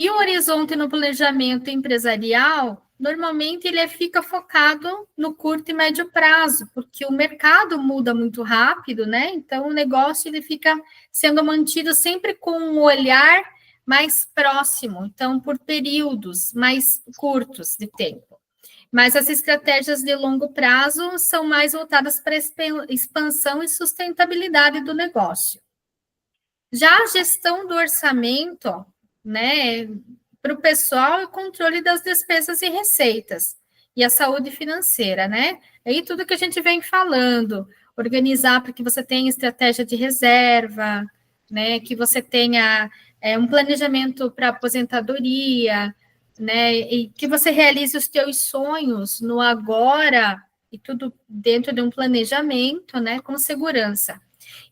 E o horizonte no planejamento empresarial, normalmente ele fica focado no curto e médio prazo, porque o mercado muda muito rápido, né? Então o negócio ele fica sendo mantido sempre com um olhar mais próximo, então por períodos mais curtos de tempo. Mas as estratégias de longo prazo são mais voltadas para a expansão e sustentabilidade do negócio. Já a gestão do orçamento, né, para o pessoal é o controle das despesas e receitas e a saúde financeira, né? Aí tudo que a gente vem falando, organizar para que você tenha estratégia de reserva, né? Que você tenha um planejamento para aposentadoria, né? E que você realize os teus sonhos no agora e tudo dentro de um planejamento, né? Com segurança.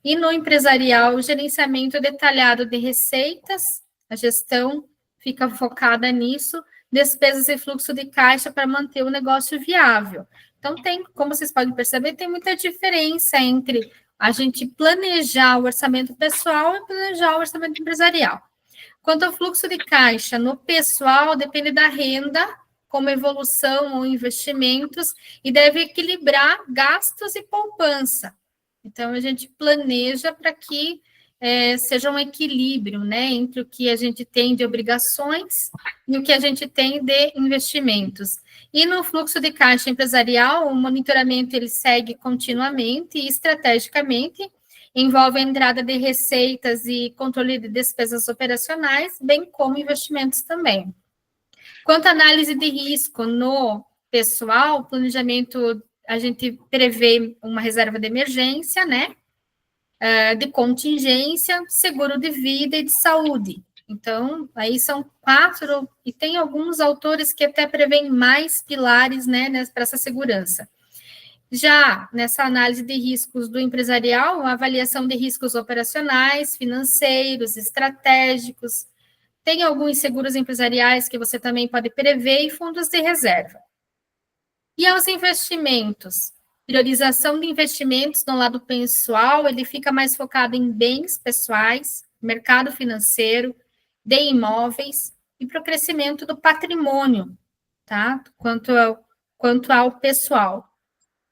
E no empresarial, o gerenciamento detalhado de receitas, a gestão fica focada nisso, despesas e fluxo de caixa para manter o negócio viável. Então, tem, como vocês podem perceber, tem muita diferença entre a gente planejar o orçamento pessoal e planejar o orçamento empresarial. Quanto ao fluxo de caixa, no pessoal, depende da renda, como evolução ou investimentos, e deve equilibrar gastos e poupança. Então, a gente planeja para que seja um equilíbrio, né, entre o que a gente tem de obrigações e o que a gente tem de investimentos. E no fluxo de caixa empresarial, o monitoramento ele segue continuamente e estrategicamente, envolve a entrada de receitas e controle de despesas operacionais, bem como investimentos também. Quanto à análise de risco no pessoal, planejamento, a gente prevê uma reserva de emergência, né? De contingência, seguro de vida e de saúde. Então, aí são 4, e tem alguns autores que até prevêem mais pilares, né, para essa segurança. Já nessa análise de riscos do empresarial, a avaliação de riscos operacionais, financeiros, estratégicos, tem alguns seguros empresariais que você também pode prever e fundos de reserva. E aos investimentos? Priorização de investimentos no lado pessoal, ele fica mais focado em bens pessoais, mercado financeiro, de imóveis e para o crescimento do patrimônio, tá? Quanto ao pessoal.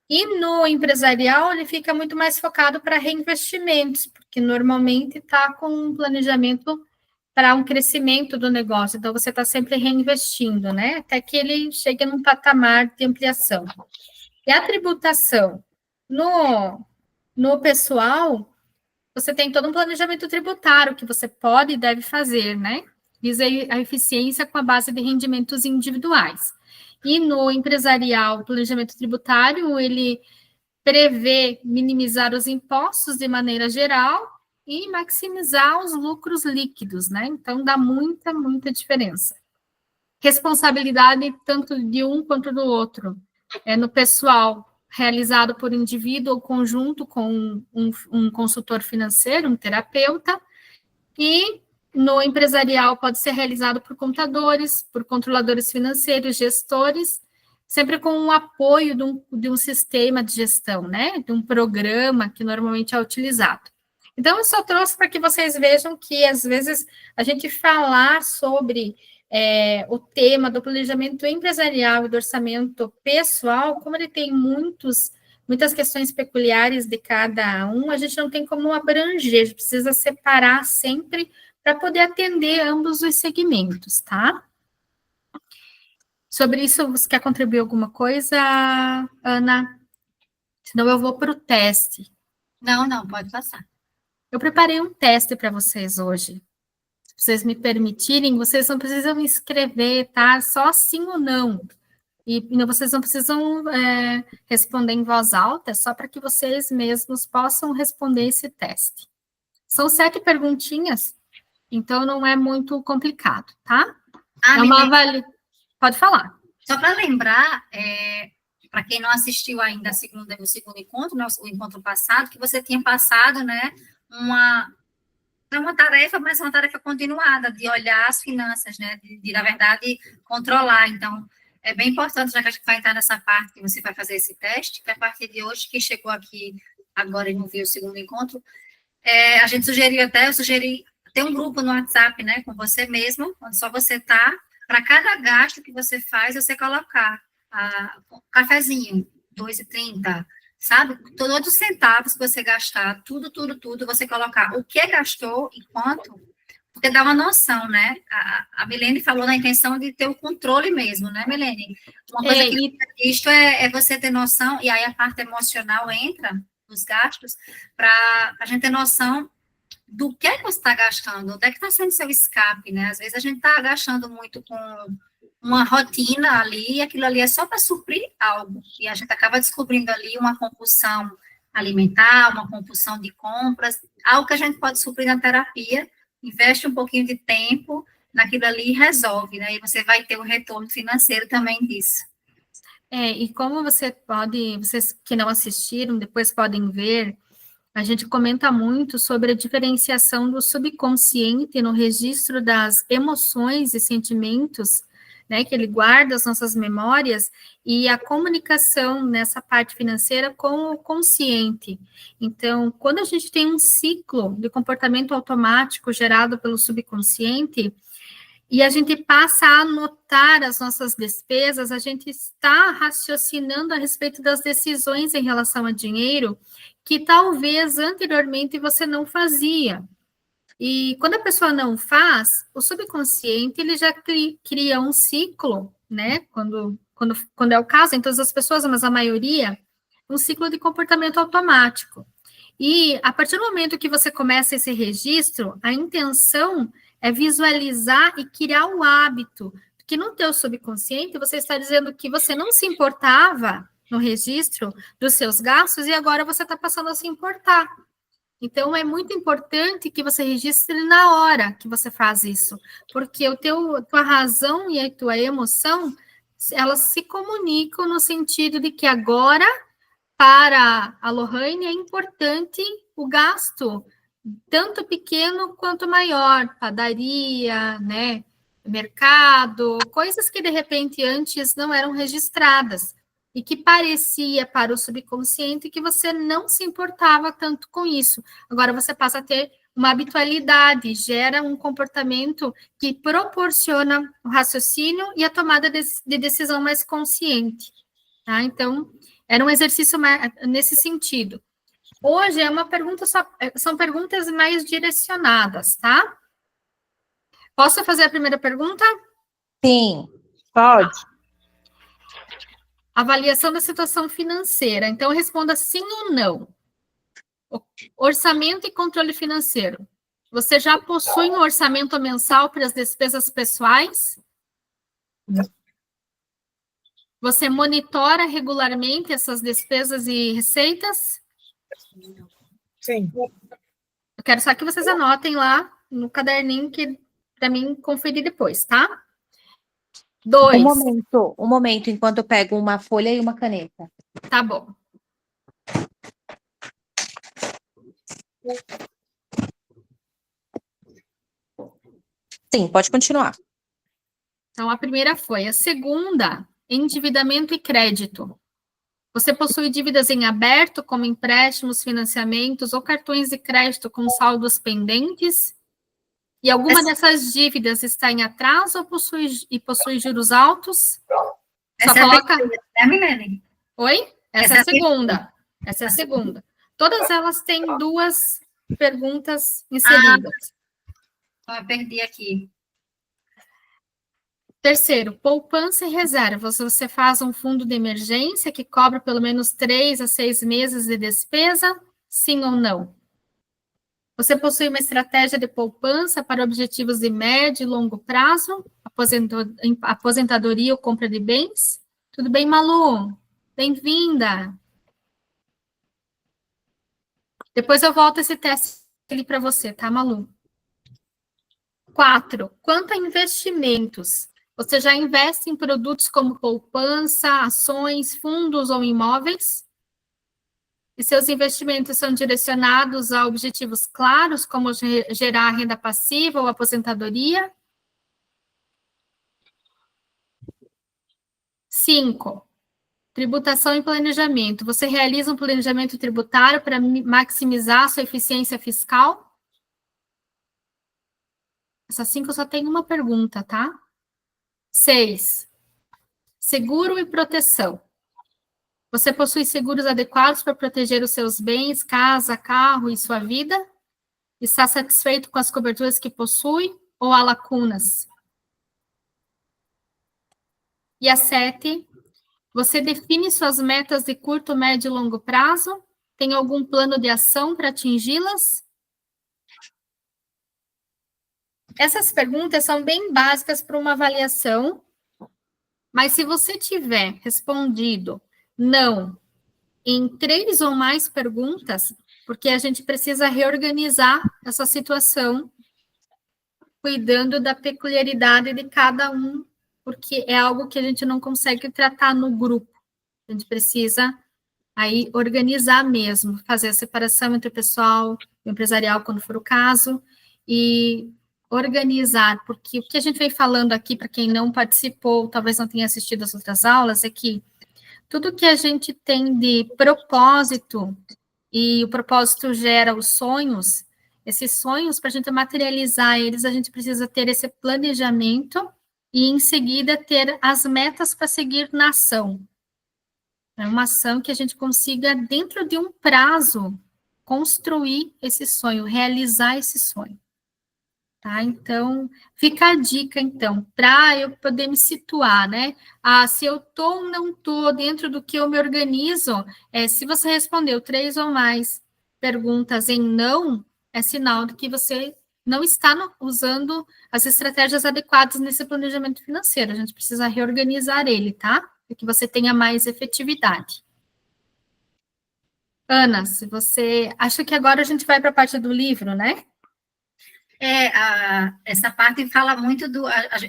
E no empresarial, ele fica muito mais focado para reinvestimentos, porque normalmente está com um planejamento para um crescimento do negócio. Então, você está sempre reinvestindo, né? Até que ele chegue num patamar de ampliação. E a tributação? No pessoal, você tem todo um planejamento tributário que você pode e deve fazer, né? Visa a eficiência com a base de rendimentos individuais. E no empresarial, o planejamento tributário, ele prevê minimizar os impostos de maneira geral e maximizar os lucros líquidos, né? Então, dá muita, muita diferença. Responsabilidade tanto de um quanto do outro. No pessoal, realizado por indivíduo ou conjunto com um consultor financeiro, um terapeuta, e no empresarial pode ser realizado por contadores, por controladores financeiros, gestores, sempre com o apoio de um sistema de gestão, né? De um programa que normalmente é utilizado. Então, eu só trouxe para que vocês vejam que, às vezes, a gente falar sobre o tema do planejamento empresarial e do orçamento pessoal, como ele tem muitas questões peculiares de cada um, a gente não tem como abranger, a gente precisa separar sempre para poder atender ambos os segmentos, tá? Sobre isso, você quer contribuir alguma coisa, Ana? Senão eu vou para o teste. Não, pode passar. Eu preparei um teste para vocês hoje. Se vocês me permitirem, vocês não precisam escrever, tá? Só sim ou não. E vocês não precisam responder em voz alta, é só para que vocês mesmos possam responder esse teste. São 7 perguntinhas, então não é muito complicado, tá? Pode falar. Só para lembrar, para quem não assistiu ainda o segundo encontro, o encontro passado, que você tinha passado, né, uma tarefa, mas uma tarefa continuada, de olhar as finanças, né, na verdade, controlar. Então, é bem importante, já que a gente vai entrar nessa parte que você vai fazer esse teste, que a partir de hoje, quem chegou aqui agora e não viu o segundo encontro, eu sugeri tem um grupo no WhatsApp, né, com você mesmo, onde só você tá, para cada gasto que você faz, você colocar cafezinho, 2,30, sabe? Todos os centavos que você gastar, tudo, você colocar o que gastou e quanto, porque dá uma noção, né? A Milene falou na intenção de ter o controle mesmo, né, Milene? Uma coisa que isto é você ter noção, e aí a parte emocional entra, os gastos, para a gente ter noção do que é que você está gastando, onde é que está sendo seu escape, né? Às vezes a gente está gastando muito com uma rotina ali, e aquilo ali é só para suprir algo, e a gente acaba descobrindo ali uma compulsão alimentar, uma compulsão de compras, algo que a gente pode suprir na terapia, investe um pouquinho de tempo naquilo ali e resolve, né? E você vai ter um retorno financeiro também disso. E como vocês que não assistiram, depois podem ver, a gente comenta muito sobre a diferenciação do subconsciente no registro das emoções e sentimentos, né, que ele guarda as nossas memórias, e a comunicação nessa parte financeira com o consciente. Então, quando a gente tem um ciclo de comportamento automático gerado pelo subconsciente, e a gente passa a anotar as nossas despesas, a gente está raciocinando a respeito das decisões em relação a dinheiro que talvez anteriormente você não fazia. E quando a pessoa não faz, o subconsciente ele já cria um ciclo, né? Quando é o caso, em todas as pessoas, mas a maioria, um ciclo de comportamento automático. E a partir do momento que você começa esse registro, a intenção é visualizar e criar o hábito, porque no teu subconsciente você está dizendo que você não se importava no registro dos seus gastos e agora você está passando a se importar. Então, é muito importante que você registre na hora que você faz isso, porque tua razão e a tua emoção, elas se comunicam no sentido de que agora, para a Lohane, é importante o gasto, tanto pequeno quanto maior, padaria, né, mercado, coisas que de repente antes não eram registradas e que parecia para o subconsciente que você não se importava tanto com isso. Agora você passa a ter uma habitualidade, gera um comportamento que proporciona o raciocínio e a tomada de decisão mais consciente. Tá? Então, era um exercício nesse sentido. Hoje é uma pergunta são perguntas mais direcionadas, tá? Posso fazer a primeira pergunta? Sim, pode. Avaliação da situação financeira. Então, responda sim ou não. Orçamento e controle financeiro. Você já possui um orçamento mensal para as despesas pessoais? Não. Você monitora regularmente essas despesas e receitas? Sim. Eu quero só que vocês anotem lá no caderninho para mim conferir depois, tá? 2. Um momento, enquanto eu pego uma folha e uma caneta. Tá bom. Sim, pode continuar. Então, a primeira foi. A segunda, endividamento e crédito. Você possui dívidas em aberto, como empréstimos, financiamentos ou cartões de crédito com saldos pendentes? E alguma dessas dívidas está em atraso ou possui juros altos? Só coloca... É a Milene. Oi? Essa é a segunda. Essa é a segunda. Todas elas têm 2 perguntas inseridas. Eu perdi aqui. Terceiro, poupança e reservas. Você faz um fundo de emergência que cobre pelo menos 3 a 6 meses de despesa? Sim ou não? Você possui uma estratégia de poupança para objetivos de médio e longo prazo? Aposentadoria ou compra de bens? Tudo bem, Malu? Bem-vinda! Depois eu volto esse teste ali para você, tá, Malu? 4. Quanto a investimentos? Você já investe em produtos como poupança, ações, fundos ou imóveis? E seus investimentos são direcionados a objetivos claros, como gerar renda passiva ou aposentadoria? 5. Tributação e planejamento. Você realiza um planejamento tributário para maximizar a sua eficiência fiscal? Essa 5 só tem uma pergunta, tá? 6. Seguro e proteção. Você possui seguros adequados para proteger os seus bens, casa, carro e sua vida? Está satisfeito com as coberturas que possui ou há lacunas? E a 7. Você define suas metas de curto, médio e longo prazo? Tem algum plano de ação para atingi-las? Essas perguntas são bem básicas para uma avaliação, mas se você tiver respondido não em 3 ou mais perguntas, porque a gente precisa reorganizar essa situação, cuidando da peculiaridade de cada um, porque é algo que a gente não consegue tratar no grupo. A gente precisa aí organizar mesmo, fazer a separação entre o pessoal e o empresarial, quando for o caso, e organizar, porque o que a gente vem falando aqui, para quem não participou, talvez não tenha assistido as outras aulas, é que tudo que a gente tem de propósito, e o propósito gera os sonhos, esses sonhos, para a gente materializar eles, a gente precisa ter esse planejamento e, em seguida, ter as metas para seguir na ação. É uma ação que a gente consiga, dentro de um prazo, construir esse sonho, realizar esse sonho. Tá? Então, fica a dica, então, para eu poder me situar, né? Se eu estou ou não estou dentro do que eu me organizo, se você respondeu 3 ou mais perguntas em não, é sinal de que você não está usando as estratégias adequadas nesse planejamento financeiro. A gente precisa reorganizar ele, tá? Para que você tenha mais efetividade. Ana, se você... Acho que agora a gente vai para a parte do livro, né? Essa parte fala muito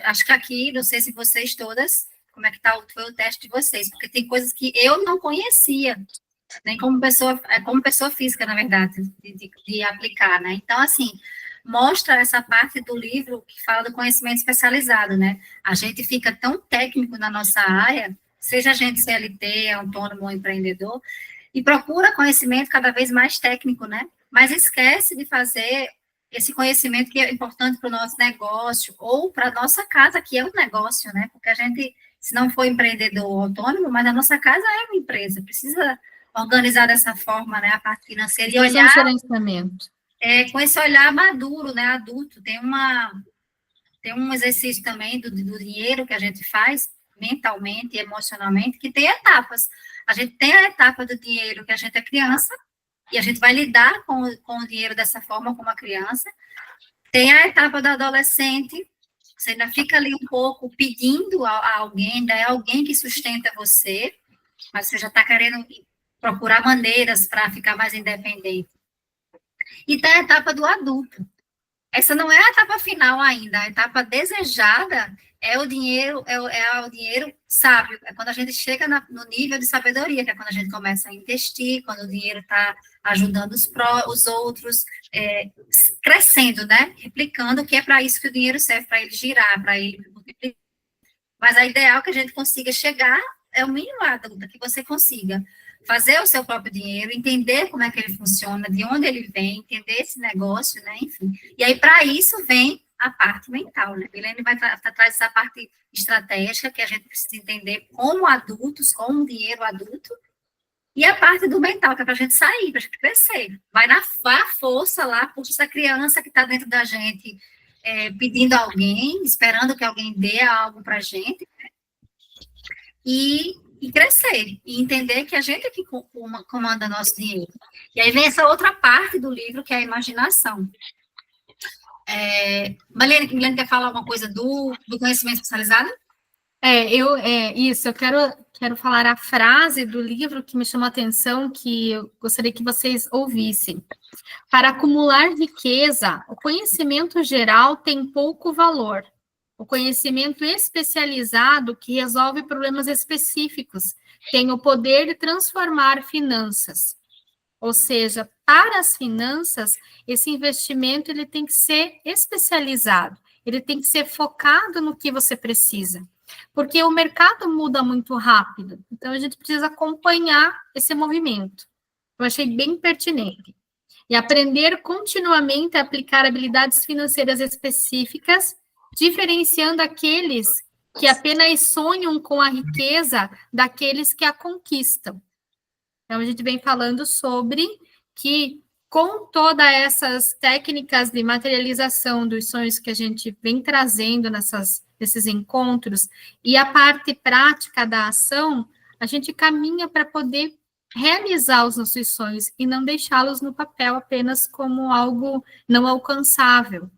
acho que aqui, não sei se vocês todas, como é que foi o teste de vocês, porque tem coisas que eu não conhecia, nem como pessoa física, na verdade, de aplicar, né? Então, assim, mostra essa parte do livro que fala do conhecimento especializado, né? A gente fica tão técnico na nossa área, seja a gente CLT, autônomo ou empreendedor, e procura conhecimento cada vez mais técnico, né? Mas esquece de fazer esse conhecimento que é importante para o nosso negócio, ou para a nossa casa, que é um negócio, né? Porque a gente, se não for empreendedor ou autônomo, mas a nossa casa é uma empresa, precisa organizar dessa forma, né? A parte financeira e olhar... gerenciamento. Com esse olhar maduro, né? Adulto. Tem um exercício também do dinheiro que a gente faz, mentalmente e emocionalmente, que tem etapas. A gente tem a etapa do dinheiro que a gente é criança, e a gente vai lidar com o dinheiro dessa forma como a criança. Tem a etapa do adolescente, você ainda fica ali um pouco pedindo a alguém, ainda é alguém que sustenta você, mas você já está querendo procurar maneiras para ficar mais independente. E tem a etapa do adulto. Essa não é a etapa final ainda, a etapa desejada é o dinheiro, é o dinheiro sábio, é quando a gente chega no nível de sabedoria, que é quando a gente começa a investir, quando o dinheiro está ajudando os outros, crescendo, né? Replicando, que é para isso que o dinheiro serve, para ele girar, para ele multiplicar. Mas a ideal que a gente consiga chegar é o mínimo adulto, que você consiga fazer o seu próprio dinheiro, entender como é que ele funciona, de onde ele vem, entender esse negócio, né? Enfim. E aí, para isso, vem a parte mental, né? Milene vai traz essa parte estratégica, que a gente precisa entender como adultos, como um dinheiro adulto, e a parte do mental, que é para a gente sair, para a gente crescer. Vai na força lá, puxa essa criança que está dentro da gente, pedindo a alguém, esperando que alguém dê algo para a gente, né? E crescer, e entender que a gente é que comanda nosso dinheiro. E aí vem essa outra parte do livro, que é a imaginação. Milene quer falar alguma coisa do conhecimento especializado? Isso, eu quero falar a frase do livro que me chamou a atenção, que eu gostaria que vocês ouvissem. Para acumular riqueza, o conhecimento geral tem pouco valor. O conhecimento especializado, que resolve problemas específicos, tem o poder de transformar finanças. Ou seja, para as finanças, esse investimento ele tem que ser especializado, ele tem que ser focado no que você precisa, porque o mercado muda muito rápido, então a gente precisa acompanhar esse movimento. Eu achei bem pertinente. e aprender continuamente a aplicar habilidades financeiras específicas, diferenciando aqueles que apenas sonham com a riqueza daqueles que a conquistam. Então, a gente vem falando sobre que, com todas essas técnicas de materialização dos sonhos que a gente vem trazendo nesses encontros, e a parte prática da ação, a gente caminha para poder realizar os nossos sonhos e não deixá-los no papel apenas como algo não alcançável,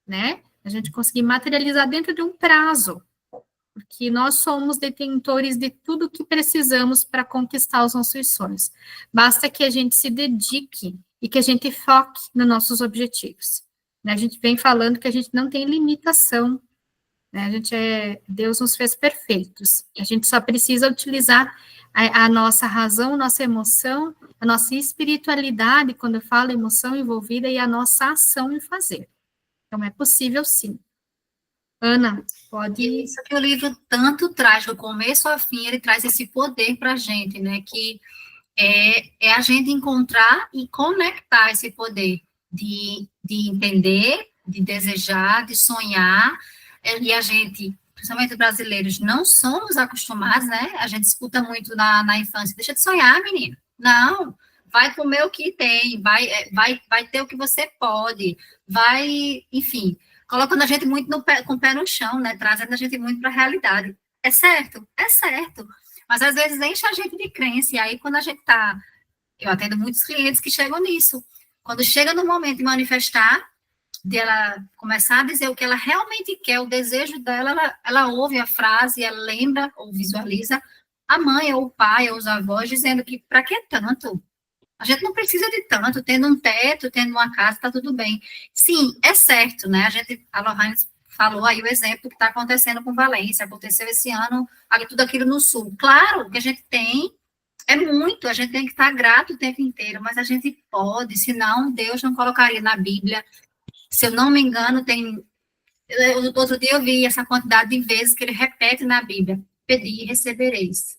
né? A gente conseguir materializar dentro de um prazo, porque nós somos detentores de tudo que precisamos para conquistar os nossos sonhos. Basta que a gente se dedique e que a gente foque nos nossos objetivos. A gente vem falando que a gente não tem limitação, né? Deus nos fez perfeitos. A gente só precisa utilizar a nossa razão, nossa emoção, a nossa espiritualidade, quando eu falo emoção envolvida, e a nossa ação em fazer. Então, é possível sim. Ana, pode... Isso que o livro tanto traz, do começo ao fim, ele traz esse poder para a gente, né, que é a gente encontrar e conectar esse poder de entender, de desejar, de sonhar, e a gente, principalmente brasileiros, não somos acostumados, né, a gente escuta muito na infância, deixa de sonhar, menino, não, vai comer o que tem, vai ter o que você pode, enfim, colocando a gente muito com o pé no chão, né? Trazendo a gente muito para a realidade. É certo? É certo. Mas às vezes enche a gente de crença, e aí quando a gente está... Eu atendo muitos clientes que chegam nisso. Quando chega no momento de manifestar, de ela começar a dizer o que ela realmente quer, o desejo dela, ela ouve a frase, ela lembra ou visualiza a mãe ou o pai ou os avós dizendo que para que tanto? A gente não precisa de tanto, tendo um teto, tendo uma casa, está tudo bem. Sim, é certo, né? A Lohane falou aí o exemplo que está acontecendo com Valência, aconteceu esse ano, tudo aquilo no Sul. Claro, o que a gente tem é muito, a gente tem que estar grato o tempo inteiro, mas a gente pode, senão Deus não colocaria na Bíblia. Se eu não me engano, outro dia eu vi essa quantidade de vezes que ele repete na Bíblia, pedi e recebereis.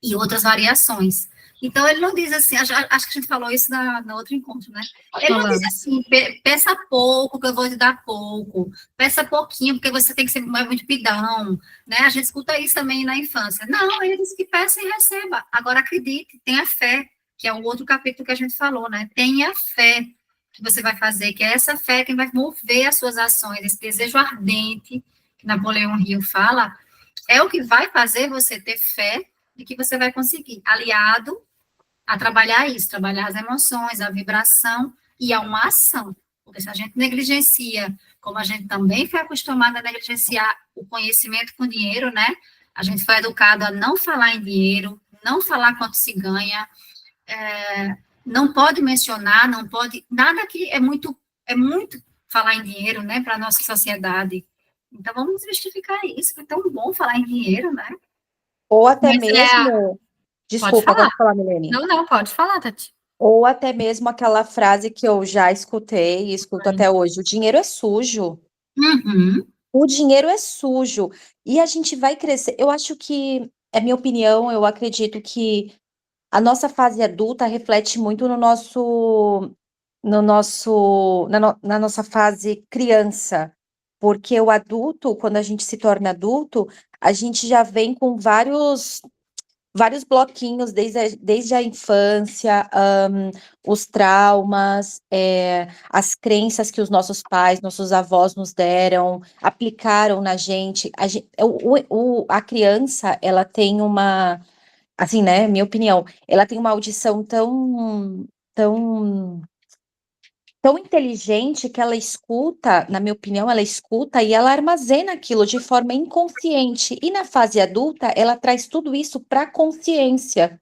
E outras variações. Então, ele não diz assim, acho que a gente falou isso na outro encontro, né? Ele não diz assim, peça pouco, que eu vou te dar pouco, peça pouquinho, porque você tem que ser muito pidão, né? A gente escuta isso também na infância. Não, ele diz que peça e receba. Agora, acredite, tenha fé, que é o outro capítulo que a gente falou, né? Tenha fé que você vai fazer, que é essa fé que vai mover as suas ações, esse desejo ardente, que Napoleão Hill fala, é o que vai fazer você ter fé de que você vai conseguir, aliado a trabalhar isso, trabalhar as emoções, a vibração e a uma ação. Porque se a gente negligencia, como a gente também foi acostumado a negligenciar o conhecimento com dinheiro, né? A gente foi educado a não falar em dinheiro, não falar quanto se ganha, não pode mencionar, não pode... Nada que é muito falar em dinheiro, né, para a nossa sociedade. Então, vamos desmistificar isso, que é tão bom falar em dinheiro, né? Ou até mesmo... Desculpa, pode falar, Milene. Não, pode falar, Tati. Ou até mesmo aquela frase que eu já escutei e escuto até hoje: o dinheiro é sujo. Uhum. O dinheiro é sujo. E a gente vai crescer. Eu acho que, é minha opinião, eu acredito que a nossa fase adulta reflete muito na nossa fase criança. Porque o adulto, quando a gente se torna adulto, a gente já vem com vários bloquinhos desde a infância, os traumas, as crenças que os nossos pais, nossos avós nos deram, aplicaram na gente. A criança, ela tem uma, assim, né, minha opinião, ela tem uma audição tão inteligente que ela escuta, na minha opinião, ela escuta e ela armazena aquilo de forma inconsciente. E na fase adulta, ela traz tudo isso para a consciência.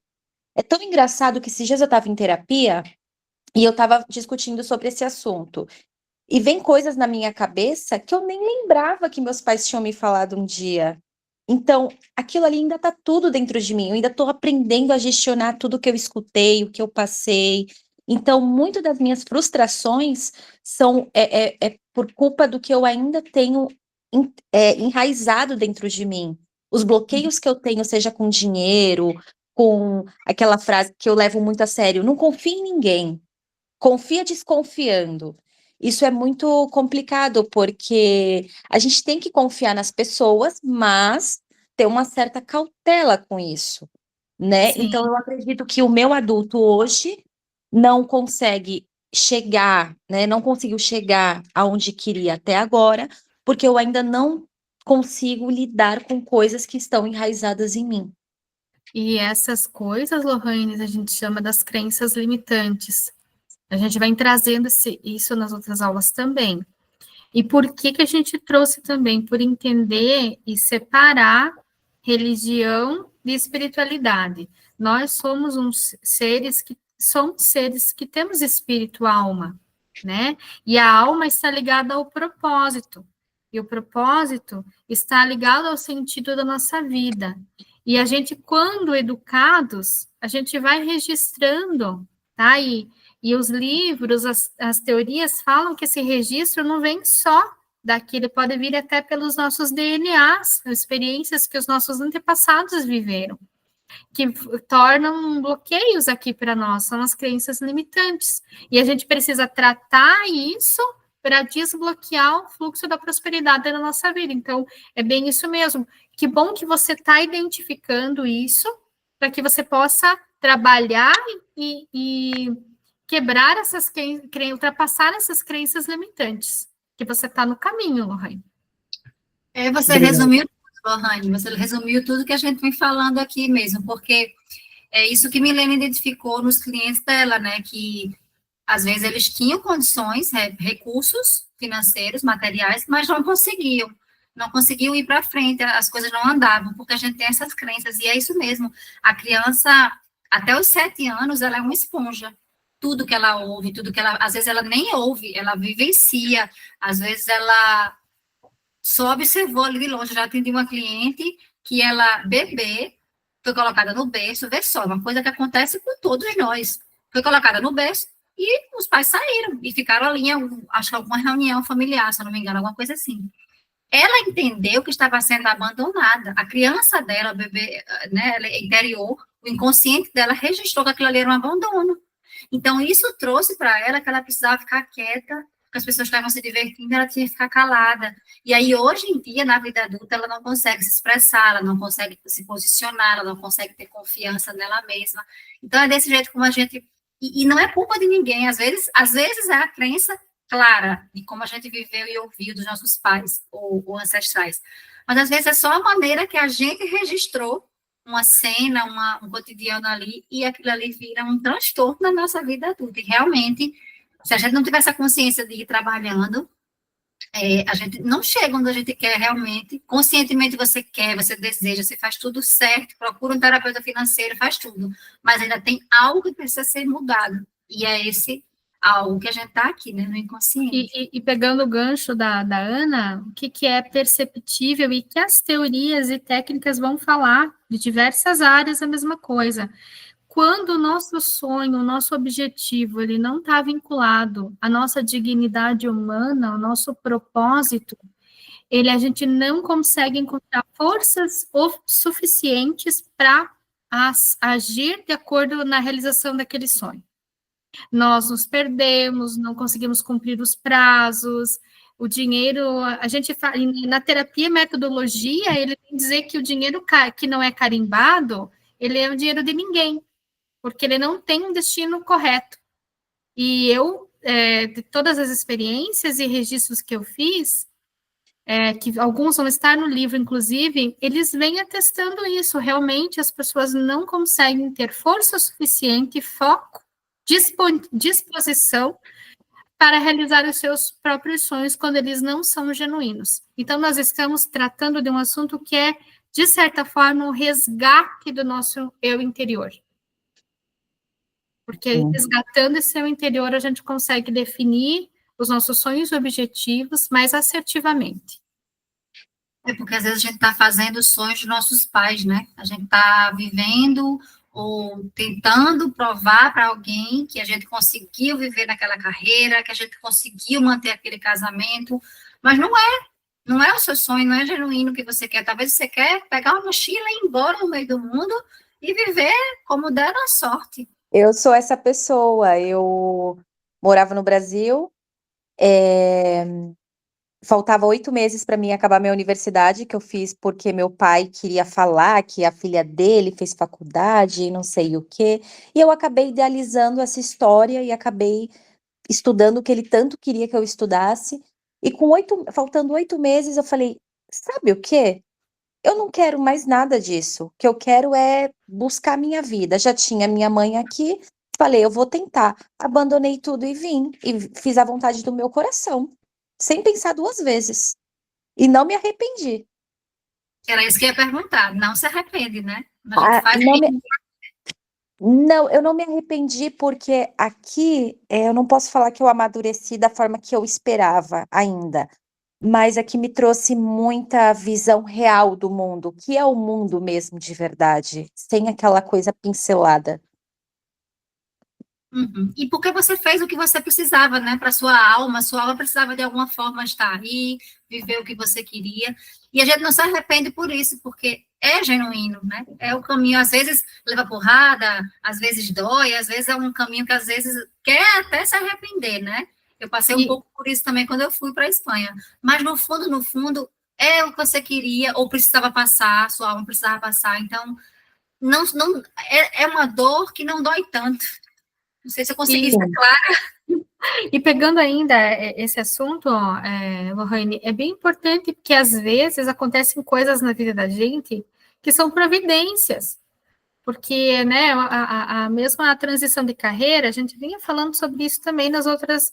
É tão engraçado que esses dias eu estava em terapia e eu estava discutindo sobre esse assunto. E vem coisas na minha cabeça que eu nem lembrava que meus pais tinham me falado um dia. Então, aquilo ali ainda está tudo dentro de mim. Eu ainda estou aprendendo a gestionar tudo que eu escutei, o que eu passei. Então, muito das minhas frustrações são por culpa do que eu ainda tenho enraizado dentro de mim. Os bloqueios que eu tenho, seja com dinheiro, com aquela frase que eu levo muito a sério: não confie em ninguém. confia desconfiando. Isso é muito complicado, porque a gente tem que confiar nas pessoas, mas ter uma certa cautela com isso, né? Sim. Então, eu acredito que o meu adulto hoje não consegue chegar, né? Não conseguiu chegar aonde queria até agora, porque eu ainda não consigo lidar com coisas que estão enraizadas em mim. E essas coisas, Lohane, a gente chama das crenças limitantes. A gente vai trazendo isso nas outras aulas também. E por que que a gente trouxe também? Por entender e separar religião de espiritualidade. Nós somos seres que temos espírito, alma, né? E a alma está ligada ao propósito. E o propósito está ligado ao sentido da nossa vida. E a gente, quando educados, a gente vai registrando, tá? E os livros, as teorias falam que esse registro não vem só daqui, ele pode vir até pelos nossos DNAs, experiências que os nossos antepassados viveram, que tornam bloqueios aqui para nós, são as crenças limitantes. E a gente precisa tratar isso para desbloquear o fluxo da prosperidade na nossa vida. Então, é bem isso mesmo. Que bom que você está identificando isso, para que você possa trabalhar e quebrar essas ultrapassar essas crenças limitantes, que você está no caminho, Lohane. Você resumiu tudo, Lohane, você resumiu tudo que a gente vem falando aqui mesmo, porque é isso que Milena identificou nos clientes dela, né, que às vezes eles tinham condições, recursos financeiros, materiais, mas não conseguiam ir para frente, as coisas não andavam, porque a gente tem essas crenças, e é isso mesmo, a criança, até os 7 anos, ela é uma esponja, tudo que ela ouve, tudo que ela, às vezes ela nem ouve, ela vivencia, às vezes ela só observou ali de longe. Já atendi uma cliente que ela, bebê, foi colocada no berço, vê só, uma coisa que acontece com todos nós, foi colocada no berço e os pais saíram e ficaram ali, acho que alguma reunião familiar, se eu não me engano, alguma coisa assim. Ela entendeu que estava sendo abandonada. A criança dela, o bebê, né, ela é interior, o inconsciente dela registrou que aquilo ali era um abandono. Então, isso trouxe para ela que ela precisava ficar quieta, porque as pessoas estavam se divertindo, ela tinha que ficar calada. E aí, hoje em dia, na vida adulta, ela não consegue se expressar, ela não consegue se posicionar, ela não consegue ter confiança nela mesma. Então, é desse jeito como a gente... E não é culpa de ninguém, às vezes é a crença clara de como a gente viveu e ouviu dos nossos pais ou ancestrais. Mas, às vezes, é só a maneira que a gente registrou uma cena, um cotidiano ali, e aquilo ali vira um transtorno na nossa vida adulta. E realmente, se a gente não tiver essa consciência de ir trabalhando, a gente não chega onde a gente quer realmente. Conscientemente você quer, você deseja, você faz tudo certo, procura um terapeuta financeiro, faz tudo. Mas ainda tem algo que precisa ser mudado. E é esse algo que a gente está aqui, né, no inconsciente. E pegando o gancho da Ana, o que é perceptível e que as teorias e técnicas vão falar de diversas áreas a mesma coisa. Quando o nosso sonho, o nosso objetivo, ele não está vinculado à nossa dignidade humana, ao nosso propósito, a gente não consegue encontrar forças suficientes para agir de acordo na realização daquele sonho. Nós nos perdemos, não conseguimos cumprir os prazos, o dinheiro, a gente na terapia metodologia, ele tem que dizer que o dinheiro que não é carimbado, ele é o dinheiro de ninguém, porque ele não tem um destino correto. E eu, de todas as experiências e registros que eu fiz, que alguns vão estar no livro, inclusive, eles vêm atestando isso. Realmente, as pessoas não conseguem ter força suficiente, foco, disposição para realizar os seus próprios sonhos quando eles não são genuínos. Então, nós estamos tratando de um assunto que é, de certa forma, o resgate do nosso eu interior. Porque resgatando esse eu interior, a gente consegue definir os nossos sonhos e objetivos mais assertivamente. Porque às vezes a gente está fazendo os sonhos dos nossos pais, né? A gente está vivendo ou tentando provar para alguém que a gente conseguiu viver naquela carreira, que a gente conseguiu manter aquele casamento, mas não é o seu sonho, não é genuíno o que você quer. Talvez você quer pegar uma mochila e ir embora no meio do mundo e viver como der a sorte. Eu sou essa pessoa, eu morava no Brasil, faltava 8 meses para mim acabar minha universidade, que eu fiz porque meu pai queria falar que a filha dele fez faculdade e não sei o quê, e eu acabei idealizando essa história e acabei estudando o que ele tanto queria que eu estudasse, e faltando 8 meses, eu falei, sabe o quê? Eu não quero mais nada disso. O que eu quero é buscar minha vida. Já tinha minha mãe aqui, falei, eu vou tentar. Abandonei tudo e vim. E fiz a vontade do meu coração, sem pensar 2 vezes. E não me arrependi. Era isso que eu ia perguntar. Não se arrepende, né? Quando a gente Ah, faz. não, eu não me arrependi porque aqui eu não posso falar que eu amadureci da forma que eu esperava ainda. Mas aqui me trouxe muita visão real do mundo, que é o mundo mesmo de verdade, sem aquela coisa pincelada. Uhum. E porque você fez o que você precisava, né? Para sua alma precisava de alguma forma estar aí, viver o que você queria. E a gente não se arrepende por isso, porque é genuíno, né? É o caminho, às vezes leva porrada, às vezes dói, às vezes é um caminho que às vezes quer até se arrepender, né? Eu passei um E, pouco por isso também quando eu fui para a Espanha. Mas no fundo, é o que você queria ou precisava passar, sua alma precisava passar. Então, não é uma dor que não dói tanto. Não sei se eu consegui e, ser clara. e pegando ainda esse assunto, ó, Lohane, é bem importante porque às vezes acontecem coisas na vida da gente que são providências. Porque, né, a mesma transição de carreira, a gente vinha falando sobre isso também nas outras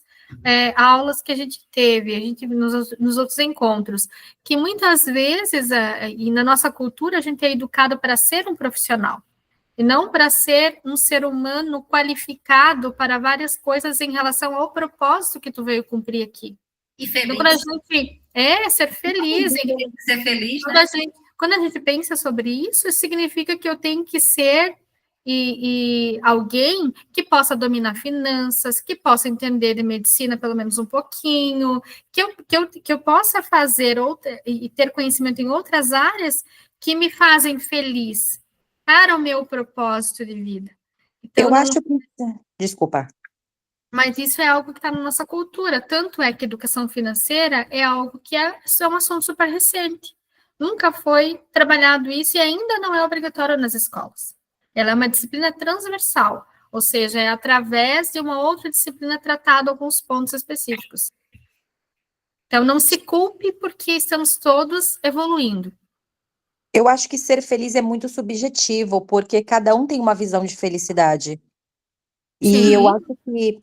aulas que a gente teve, nos outros encontros, que muitas vezes, e na nossa cultura, a gente é educado para ser um profissional, e não para ser um ser humano qualificado para várias coisas em relação ao propósito que tu veio cumprir aqui. E Então, quando a feliz. gente ser feliz, Ser feliz, quando né? quando a gente pensa sobre isso, significa que eu tenho que ser alguém que possa dominar finanças, que possa entender de medicina pelo menos um pouquinho, que eu possa fazer e ter conhecimento em outras áreas que me fazem feliz para o meu propósito de vida. Então, Eu acho que. Desculpa. mas isso é algo que está na nossa cultura. Tanto é que educação financeira é algo que é um assunto super recente. Nunca foi trabalhado isso e ainda não é obrigatório nas escolas. Ela é uma disciplina transversal, ou seja, é através de uma outra disciplina tratada alguns pontos específicos. Então, não se culpe porque estamos todos evoluindo. Eu acho que ser feliz é muito subjetivo, porque cada um tem uma visão de felicidade. E eu Sim, acho que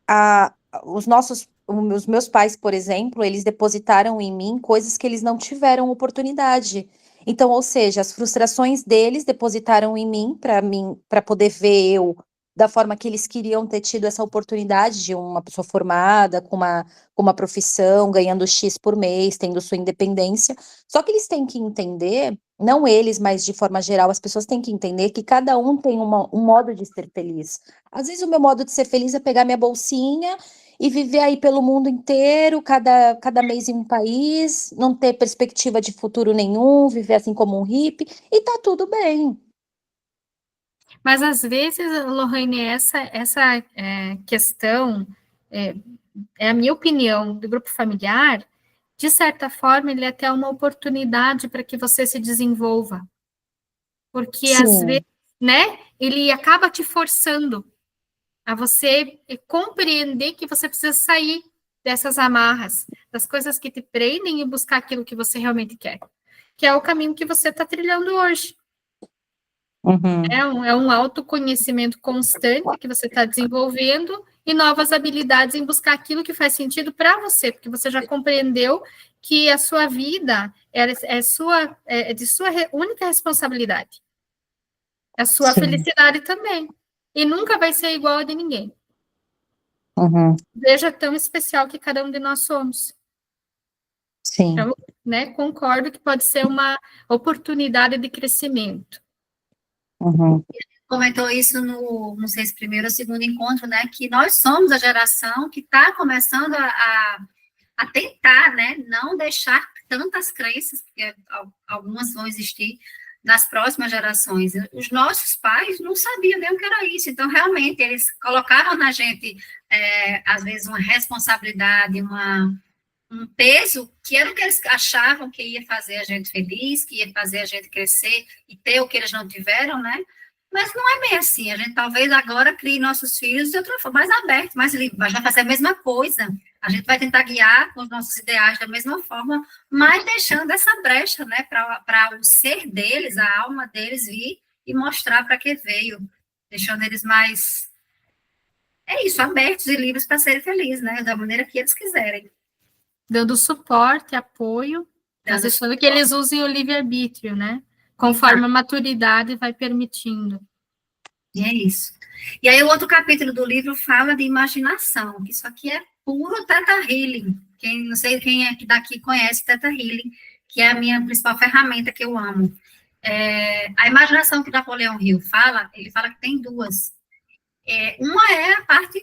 a, os meus pais, por exemplo, eles depositaram em mim coisas que eles não tiveram oportunidade. Então, ou seja, as frustrações deles depositaram em mim, para poder ver eu da forma que eles queriam ter tido essa oportunidade de uma pessoa formada, com uma profissão, ganhando X por mês, tendo sua independência. Só que eles têm que entender, não eles, mas de forma geral, as pessoas têm que entender que cada um tem um modo de ser feliz. Às vezes o meu modo de ser feliz é pegar minha bolsinha e viver aí pelo mundo inteiro, cada mês em um país, não ter perspectiva de futuro nenhum, viver assim como um hippie, e tá tudo bem. mas às vezes, Lohane, essa questão, é, é a minha opinião, do grupo familiar, de certa forma, ele é até uma oportunidade para que você se desenvolva. Porque, às vezes, Sim, né, ele acaba te forçando a você compreender que você precisa sair dessas amarras, das coisas que te prendem e buscar aquilo que você realmente quer, que é o caminho que você está trilhando hoje. uhum, É um autoconhecimento constante que você está desenvolvendo e novas habilidades em buscar aquilo que faz sentido para você, porque você já compreendeu que a sua vida é de sua única responsabilidade. A sua sim, felicidade também. E nunca vai ser igual a de ninguém. uhum, Veja tão especial que cada um de nós somos. sim, Então, né, concordo que pode ser uma oportunidade de crescimento. uhum, Comentou isso no, não sei se primeiro ou segundo encontro, né? Que nós somos a geração que está começando a tentar, né? Não deixar tantas crenças, porque algumas vão existir, nas próximas gerações. Os nossos pais não sabiam nem o que era isso, então, realmente, eles colocavam na gente, às vezes, uma responsabilidade, um peso, que era o que eles achavam que ia fazer a gente feliz, que ia fazer a gente crescer e ter o que eles não tiveram, né? Mas não é bem assim. A gente talvez agora crie nossos filhos de outra forma, mais aberto, mais livre, mas vai fazer a mesma coisa. A gente vai tentar guiar com os nossos ideais da mesma forma, mas deixando essa brecha, né, para o ser deles, a alma deles vir e mostrar para que veio, deixando eles mais, abertos e livres para serem felizes, né, da maneira que eles quiserem. Dando suporte, apoio, mas deixando que eles usem o livre-arbítrio, né? Conforme a maturidade vai permitindo. E é isso. E aí o outro capítulo do livro fala de imaginação, que isso aqui é puro Theta Healing. Não sei quem é que daqui conhece Theta Healing, que é a minha principal ferramenta que eu amo. A imaginação que Napoleão Hill fala, ele fala que tem duas. Uma é a parte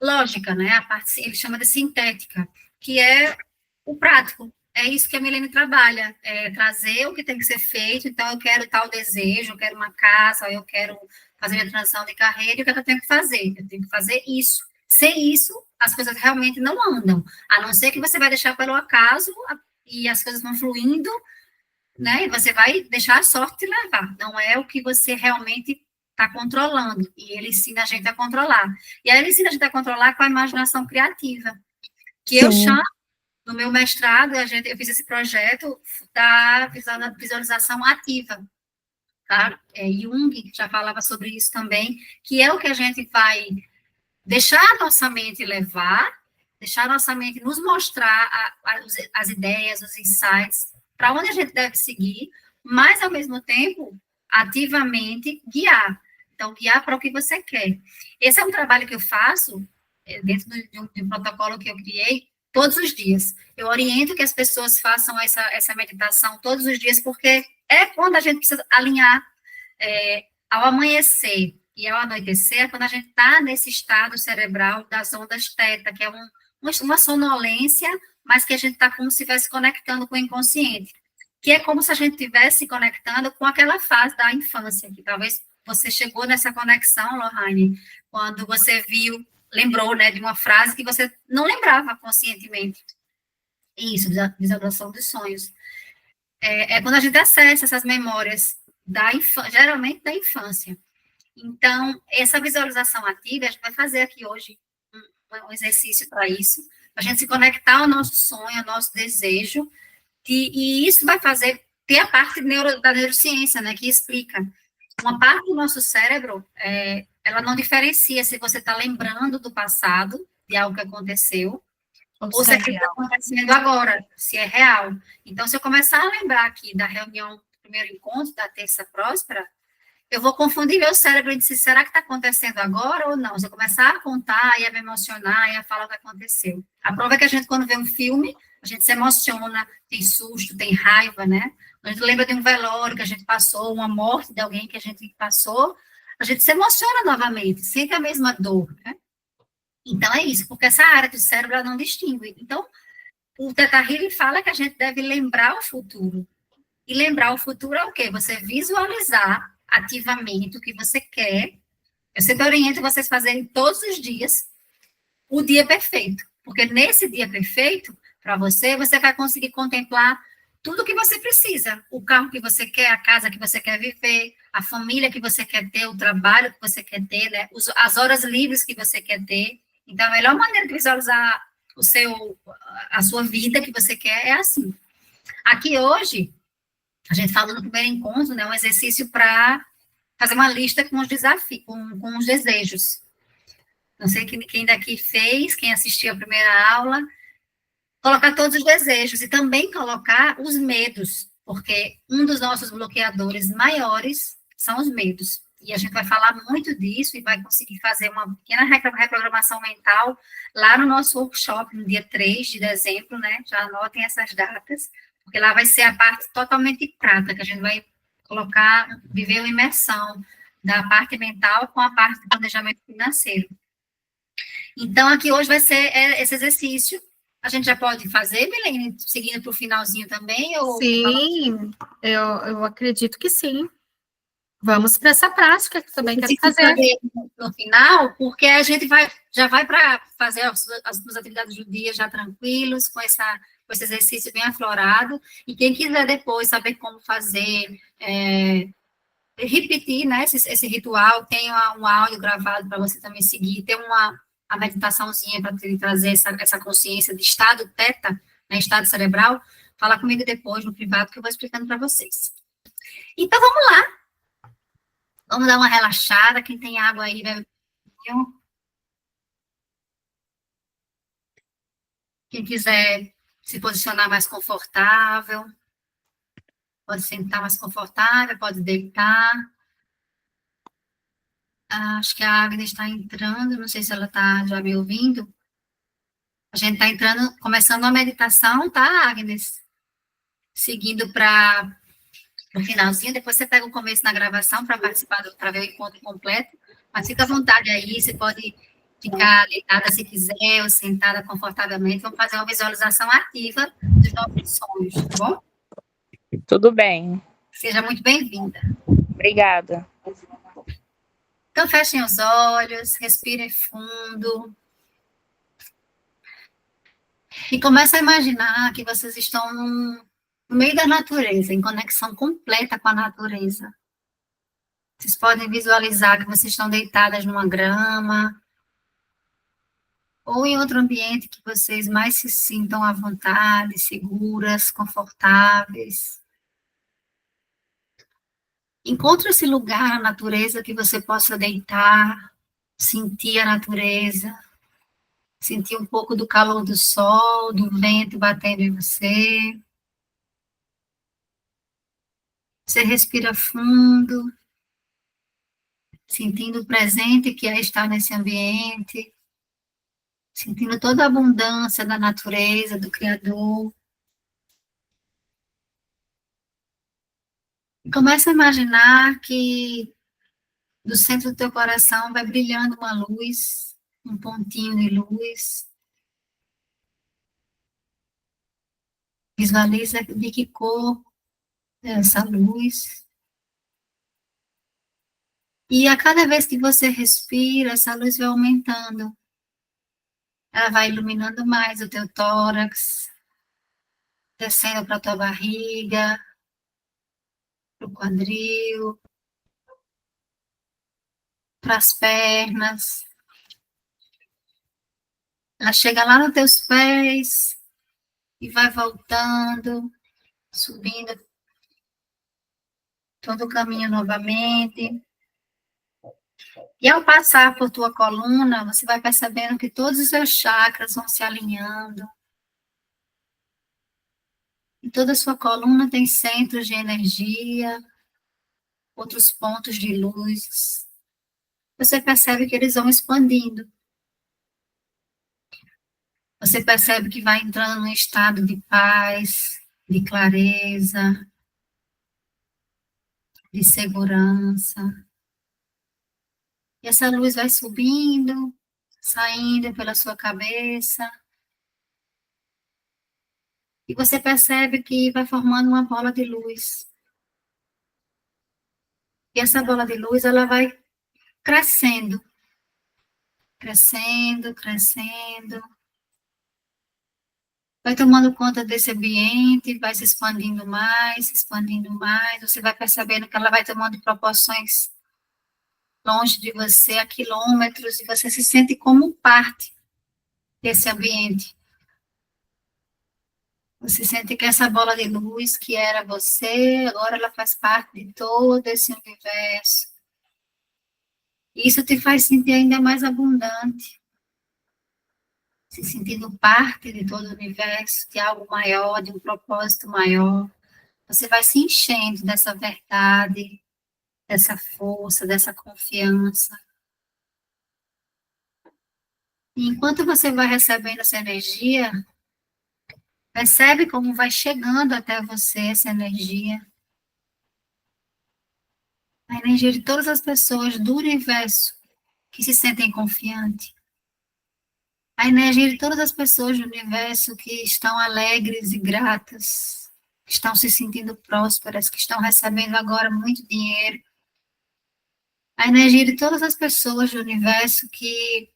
lógica, né? A parte, ele chama de sintética, que é o prático. É isso que a Milene trabalha, trazer o que tem que ser feito. Então, eu quero tal desejo, eu quero uma casa, eu quero fazer minha transição de carreira, e o que eu tenho que fazer? Eu tenho que fazer isso. Sem isso, as coisas realmente não andam, a não ser que você vai deixar pelo acaso e as coisas vão fluindo, né? E você vai deixar a sorte te levar. Não é o que você realmente está controlando, e ele ensina a gente a controlar. E aí ele ensina a gente a controlar com a imaginação criativa, que eu chamo. No meu mestrado, eu fiz esse projeto da visualização ativa, tá? Jung já falava sobre isso também, que é o que a gente vai deixar a nossa mente levar, deixar a nossa mente nos mostrar as ideias, os insights, para onde a gente deve seguir, mas, ao mesmo tempo, ativamente guiar. Então, guiar para o que você quer. Esse é um trabalho que eu faço, dentro de um protocolo que eu criei, todos os dias. Eu oriento que as pessoas façam essa meditação todos os dias, porque é quando a gente precisa alinhar ao amanhecer e ao anoitecer, é quando a gente está nesse estado cerebral das ondas teta, que é uma sonolência, mas que a gente está como se estivesse conectando com o inconsciente, que é como se a gente estivesse conectando com aquela fase da infância, que talvez você chegou nessa conexão, Lohane, quando você lembrou, né, de uma frase que você não lembrava conscientemente. Isso, visualização dos sonhos. É quando a gente acessa essas memórias, geralmente da infância. Então, essa visualização ativa, a gente vai fazer aqui hoje um exercício para isso, para a gente se conectar ao nosso sonho, ao nosso desejo, e isso vai ter a parte da neurociência, né, que explica. Uma parte do nosso cérebro, ela não diferencia se você está lembrando do passado, de algo que aconteceu, ou se está acontecendo agora, se é real. Então, se eu começar a lembrar aqui da reunião, do primeiro encontro, da terça próspera, eu vou confundir meu cérebro e dizer, será que está acontecendo agora ou não? Se eu começar a contar e a me emocionar e a falar o que aconteceu. A prova é que a gente, quando vê um filme, a gente se emociona, tem susto, tem raiva, né? A gente lembra de um velório que a gente passou, uma morte de alguém que a gente passou, a gente se emociona novamente, sente a mesma dor, né? Então, é isso, porque essa área do cérebro, ela não distingue. Então, o Theta Healing fala que a gente deve lembrar o futuro. E lembrar o futuro é o quê? Você visualizar ativamente o que você quer. Eu sempre oriento vocês fazerem todos os dias o dia perfeito. Porque nesse dia perfeito, para você, você vai conseguir contemplar tudo que você precisa. O carro que você quer, a casa que você quer viver, a família que você quer ter, o trabalho que você quer ter, né? As horas livres que você quer ter. Então, a melhor maneira de visualizar a sua vida que você quer é assim. Aqui hoje, a gente falou no primeiro encontro, né, um exercício para fazer uma lista com os desafios, com os desejos. Não sei quem daqui fez, quem assistiu a primeira aula, colocar todos os desejos e também colocar os medos, porque um dos nossos bloqueadores maiores são os medos. E a gente vai falar muito disso e vai conseguir fazer uma pequena reprogramação mental lá no nosso workshop, no dia 3 de dezembro, né? Já anotem essas datas, porque lá vai ser a parte totalmente prática, que a gente vai viver uma imersão da parte mental com a parte do planejamento financeiro. Então, aqui hoje vai ser esse exercício A gente já pode fazer, Milene, seguindo para o finalzinho também? Ou Sim, eu acredito que sim. Vamos para essa prática que eu também quero fazer. No final, porque a gente já vai para fazer as atividades do dia já tranquilos, com esse exercício bem aflorado, e quem quiser depois saber como fazer, repetir, né, esse ritual, tem um áudio gravado para você também seguir, tem a meditaçãozinha para trazer essa consciência de estado teta, né, estado cerebral, fala comigo depois no privado que eu vou explicando para vocês. Então, vamos dar uma relaxada, quem tem água aí, bebe. Quem quiser se posicionar mais confortável, pode sentar mais confortável, pode deitar. Acho que a Agnes está entrando, não sei se ela está já me ouvindo. A gente está entrando, começando a meditação, tá, Agnes? Seguindo para o finalzinho, depois você pega o começo na gravação para participar, para ver o encontro completo. Mas fica à vontade aí, você pode ficar deitada se quiser, ou sentada confortavelmente. Vamos fazer uma visualização ativa dos nossos sonhos, tá bom? Tudo bem. Seja muito bem-vinda. Obrigada. Então, fechem os olhos, respirem fundo. E comece a imaginar que vocês estão no meio da natureza, em conexão completa com a natureza. Vocês podem visualizar que vocês estão deitadas numa grama, ou em outro ambiente que vocês mais se sintam à vontade, seguras, confortáveis. Encontre esse lugar na natureza que você possa deitar, sentir a natureza, sentir um pouco do calor do sol, do vento batendo em você. Você respira fundo, sentindo o presente que é estar nesse ambiente, sentindo toda a abundância da natureza, do Criador. E começa a imaginar que do centro do teu coração vai brilhando uma luz, um pontinho de luz. Visualiza de que cor é essa luz. E a cada vez que você respira, essa luz vai aumentando. Ela vai iluminando mais o teu tórax, descendo para a tua barriga, para o quadril, para as pernas. Ela chega lá nos teus pés e vai voltando, subindo todo o caminho novamente. E ao passar por tua coluna, você vai percebendo que todos os seus chakras vão se alinhando. E toda a sua coluna tem centros de energia, outros pontos de luz. Você percebe que eles vão expandindo. Você percebe que vai entrando num estado de paz, de clareza, de segurança. E essa luz vai subindo, saindo pela sua cabeça. E você percebe que vai formando uma bola de luz. E essa bola de luz, ela vai crescendo. Crescendo, crescendo. Vai tomando conta desse ambiente, vai se expandindo mais, se expandindo mais. Você vai percebendo que ela vai tomando proporções longe de você, a quilômetros, e você se sente como parte desse ambiente. Você sente que essa bola de luz que era você, agora ela faz parte de todo esse universo. Isso te faz sentir ainda mais abundante, se sentindo parte de todo o universo, de algo maior, de um propósito maior. Você vai se enchendo dessa verdade, dessa força, dessa confiança. E enquanto você vai recebendo essa energia, percebe como vai chegando até você essa energia. A energia de todas as pessoas do universo que se sentem confiantes. A energia de todas as pessoas do universo que estão alegres e gratas, que estão se sentindo prósperas, que estão recebendo agora muito dinheiro. A energia de todas as pessoas do universo que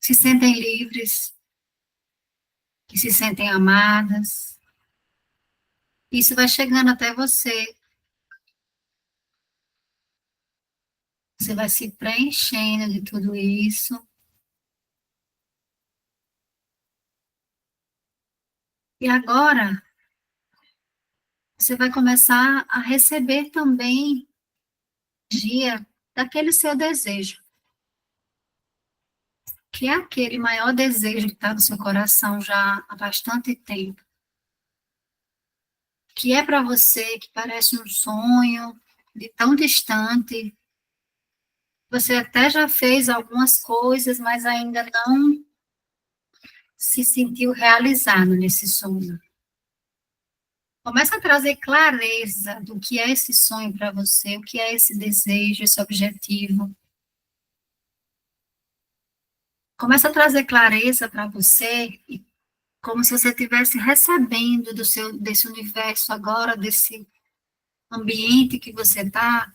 se sentem livres, que se sentem amadas. Isso vai chegando até você. Você vai se preenchendo de tudo isso. E agora, você vai começar a receber também energia daquele seu desejo, que é aquele maior desejo que está no seu coração já há bastante tempo, que é para você, que parece um sonho de tão distante. Você até já fez algumas coisas, mas ainda não se sentiu realizado nesse sonho. Começa a trazer clareza do que é esse sonho para você, o que é esse desejo, esse objetivo. Começa a trazer clareza para você, como se você estivesse recebendo desse universo agora, desse ambiente que você está.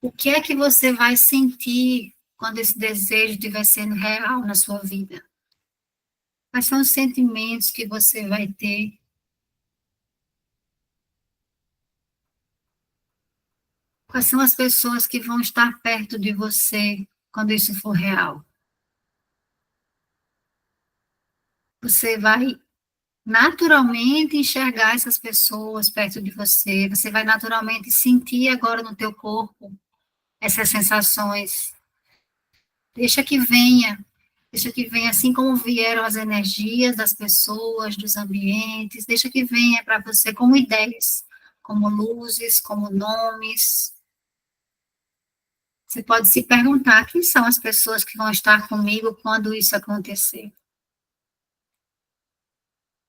O que é que você vai sentir quando esse desejo estiver sendo real na sua vida? Quais são os sentimentos que você vai ter? Quais são as pessoas que vão estar perto de você quando isso for real? Você vai naturalmente enxergar essas pessoas perto de você, você vai naturalmente sentir agora no teu corpo essas sensações. Deixa que venha, assim como vieram as energias das pessoas, dos ambientes, deixa que venha para você como ideias, como luzes, como nomes. Você pode se perguntar quem são as pessoas que vão estar comigo quando isso acontecer.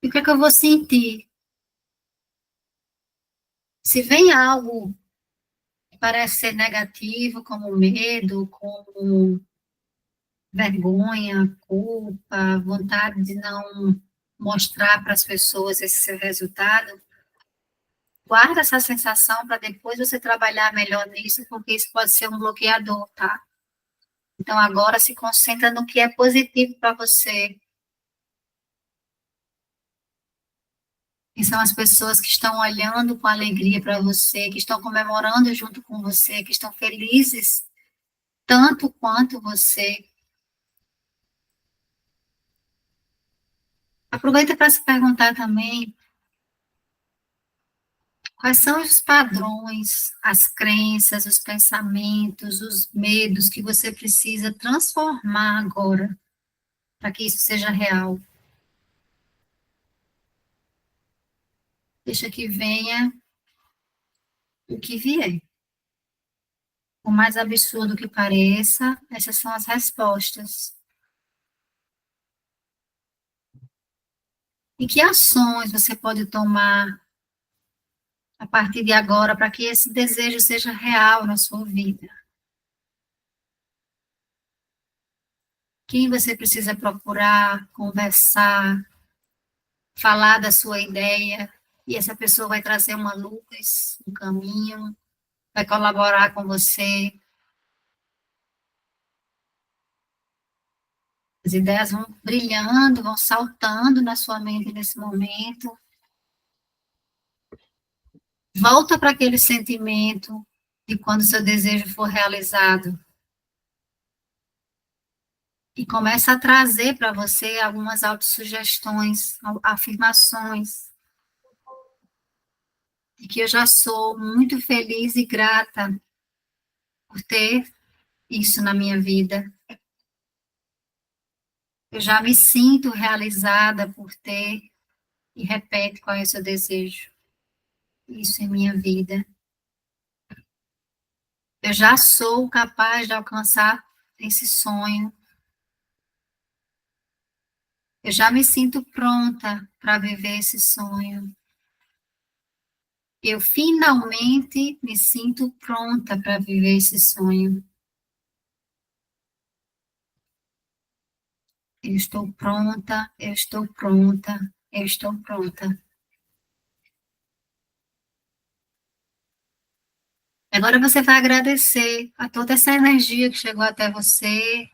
E o que é que eu vou sentir? Se vem algo que parece ser negativo, como medo, como vergonha, culpa, vontade de não mostrar para as pessoas esse seu resultado, guarda essa sensação para depois você trabalhar melhor nisso, porque isso pode ser um bloqueador, tá? Então, agora se concentra no que é positivo para você. Que são as pessoas que estão olhando com alegria para você, que estão comemorando junto com você, que estão felizes tanto quanto você. Aproveita para se perguntar também quais são os padrões, as crenças, os pensamentos, os medos que você precisa transformar agora para que isso seja real. Deixa que venha o que vier. Por mais absurdo que pareça, essas são as respostas. E que ações você pode tomar a partir de agora para que esse desejo seja real na sua vida? Quem você precisa procurar, conversar, falar da sua ideia, e essa pessoa vai trazer uma luz, um caminho, vai colaborar com você. As ideias vão brilhando, vão saltando na sua mente nesse momento. Volta para aquele sentimento de quando seu desejo for realizado. E começa a trazer para você algumas autossugestões, afirmações. De que eu já sou muito feliz e grata por ter isso na minha vida. Eu já me sinto realizada por ter, e repete qual é o seu desejo. Isso em minha vida. Eu já sou capaz de alcançar esse sonho. Eu já me sinto pronta para viver esse sonho. Eu finalmente me sinto pronta para viver esse sonho. Eu estou pronta, eu estou pronta, eu estou pronta. Agora você vai agradecer a toda essa energia que chegou até você,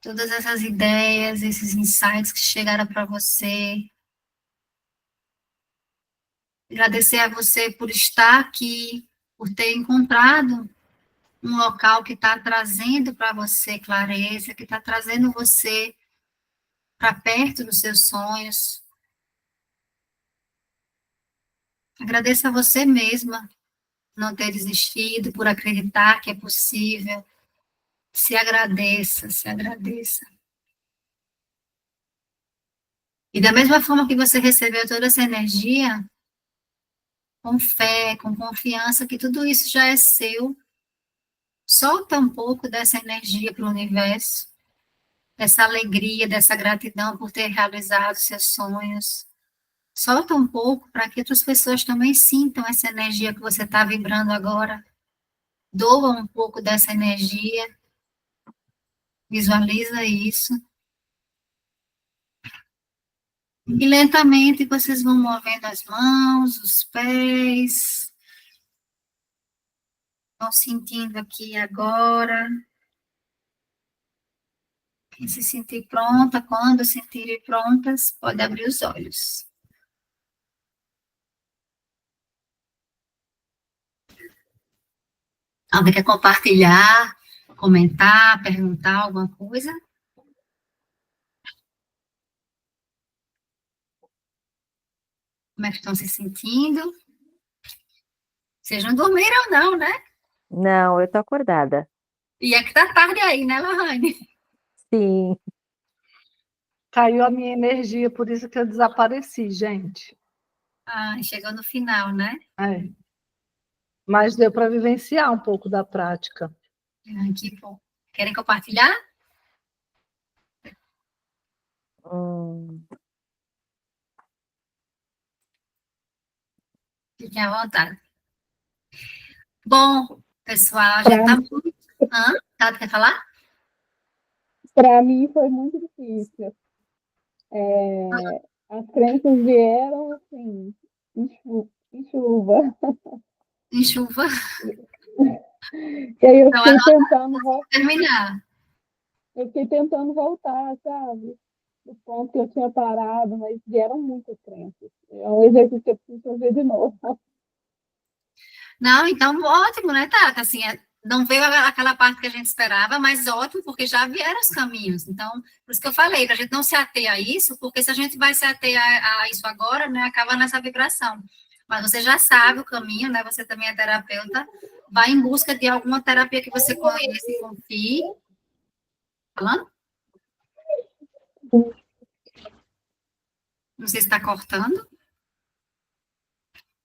todas essas ideias, esses insights que chegaram para você. Agradecer a você por estar aqui, por ter encontrado um local que está trazendo para você clareza, que está trazendo você para perto dos seus sonhos. Agradeça a você mesma não ter desistido, por acreditar que é possível. Se agradeça, se agradeça. E da mesma forma que você recebeu toda essa energia, com fé, com confiança que tudo isso já é seu, solta um pouco dessa energia para o universo, dessa alegria, dessa gratidão por ter realizado seus sonhos. Solta um pouco para que outras pessoas também sintam essa energia que você está vibrando agora. Doa um pouco dessa energia. Visualiza isso. E lentamente vocês vão movendo as mãos, os pés. Vão sentindo aqui agora. Quem se sentir pronta, quando se sentirem prontas, pode abrir os olhos. Alguém quer compartilhar, comentar, perguntar alguma coisa? Como é que estão se sentindo? Vocês não dormiram não, né? Não, eu tô acordada. E é que tá tarde aí, né, Lohane? Sim. Caiu a minha energia, por isso que eu desapareci, gente. Ah, chegou no final, né? É. Mas deu para vivenciar um pouco da prática. Ah, que bom. Querem compartilhar? Hum, Fiquem à vontade. Bom, pessoal, já tá muito... Hã? Tá, quer falar? Para mim foi muito difícil. As crenças vieram assim, em chuva. Em chuva. E aí Então, terminar. eu fiquei tentando voltar, sabe? Do ponto que eu tinha parado, mas vieram muitas crenças. É um exercício que eu preciso fazer de novo. Não, então ótimo, né, Tata? Assim, não veio aquela parte que a gente esperava, mas ótimo, porque já vieram os caminhos. Então, por isso que eu falei, para a gente não se ater a isso, porque se a gente vai se ater a isso agora, né, acaba nessa vibração. Mas você já sabe o caminho, né? Você também é terapeuta, vai em busca de alguma terapia que você conheça e confie. Falando? Não sei se está cortando.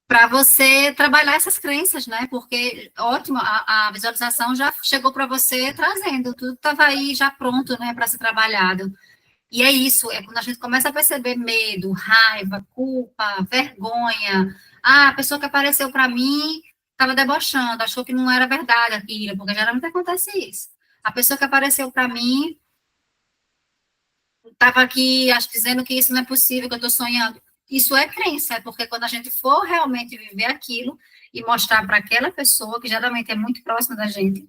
Para você trabalhar essas crenças, né? Porque, ótimo, a visualização já chegou para você trazendo, tudo estava aí já pronto, né, para ser trabalhado. E é isso, é quando a gente começa a perceber medo, raiva, culpa, vergonha. Ah, a pessoa que apareceu para mim estava debochando, achou que não era verdade aquilo, porque geralmente acontece isso. A pessoa que apareceu para mim estava aqui dizendo que isso não é possível, que eu estou sonhando. Isso é crença, é porque quando a gente for realmente viver aquilo e mostrar para aquela pessoa, que geralmente é muito próxima da gente,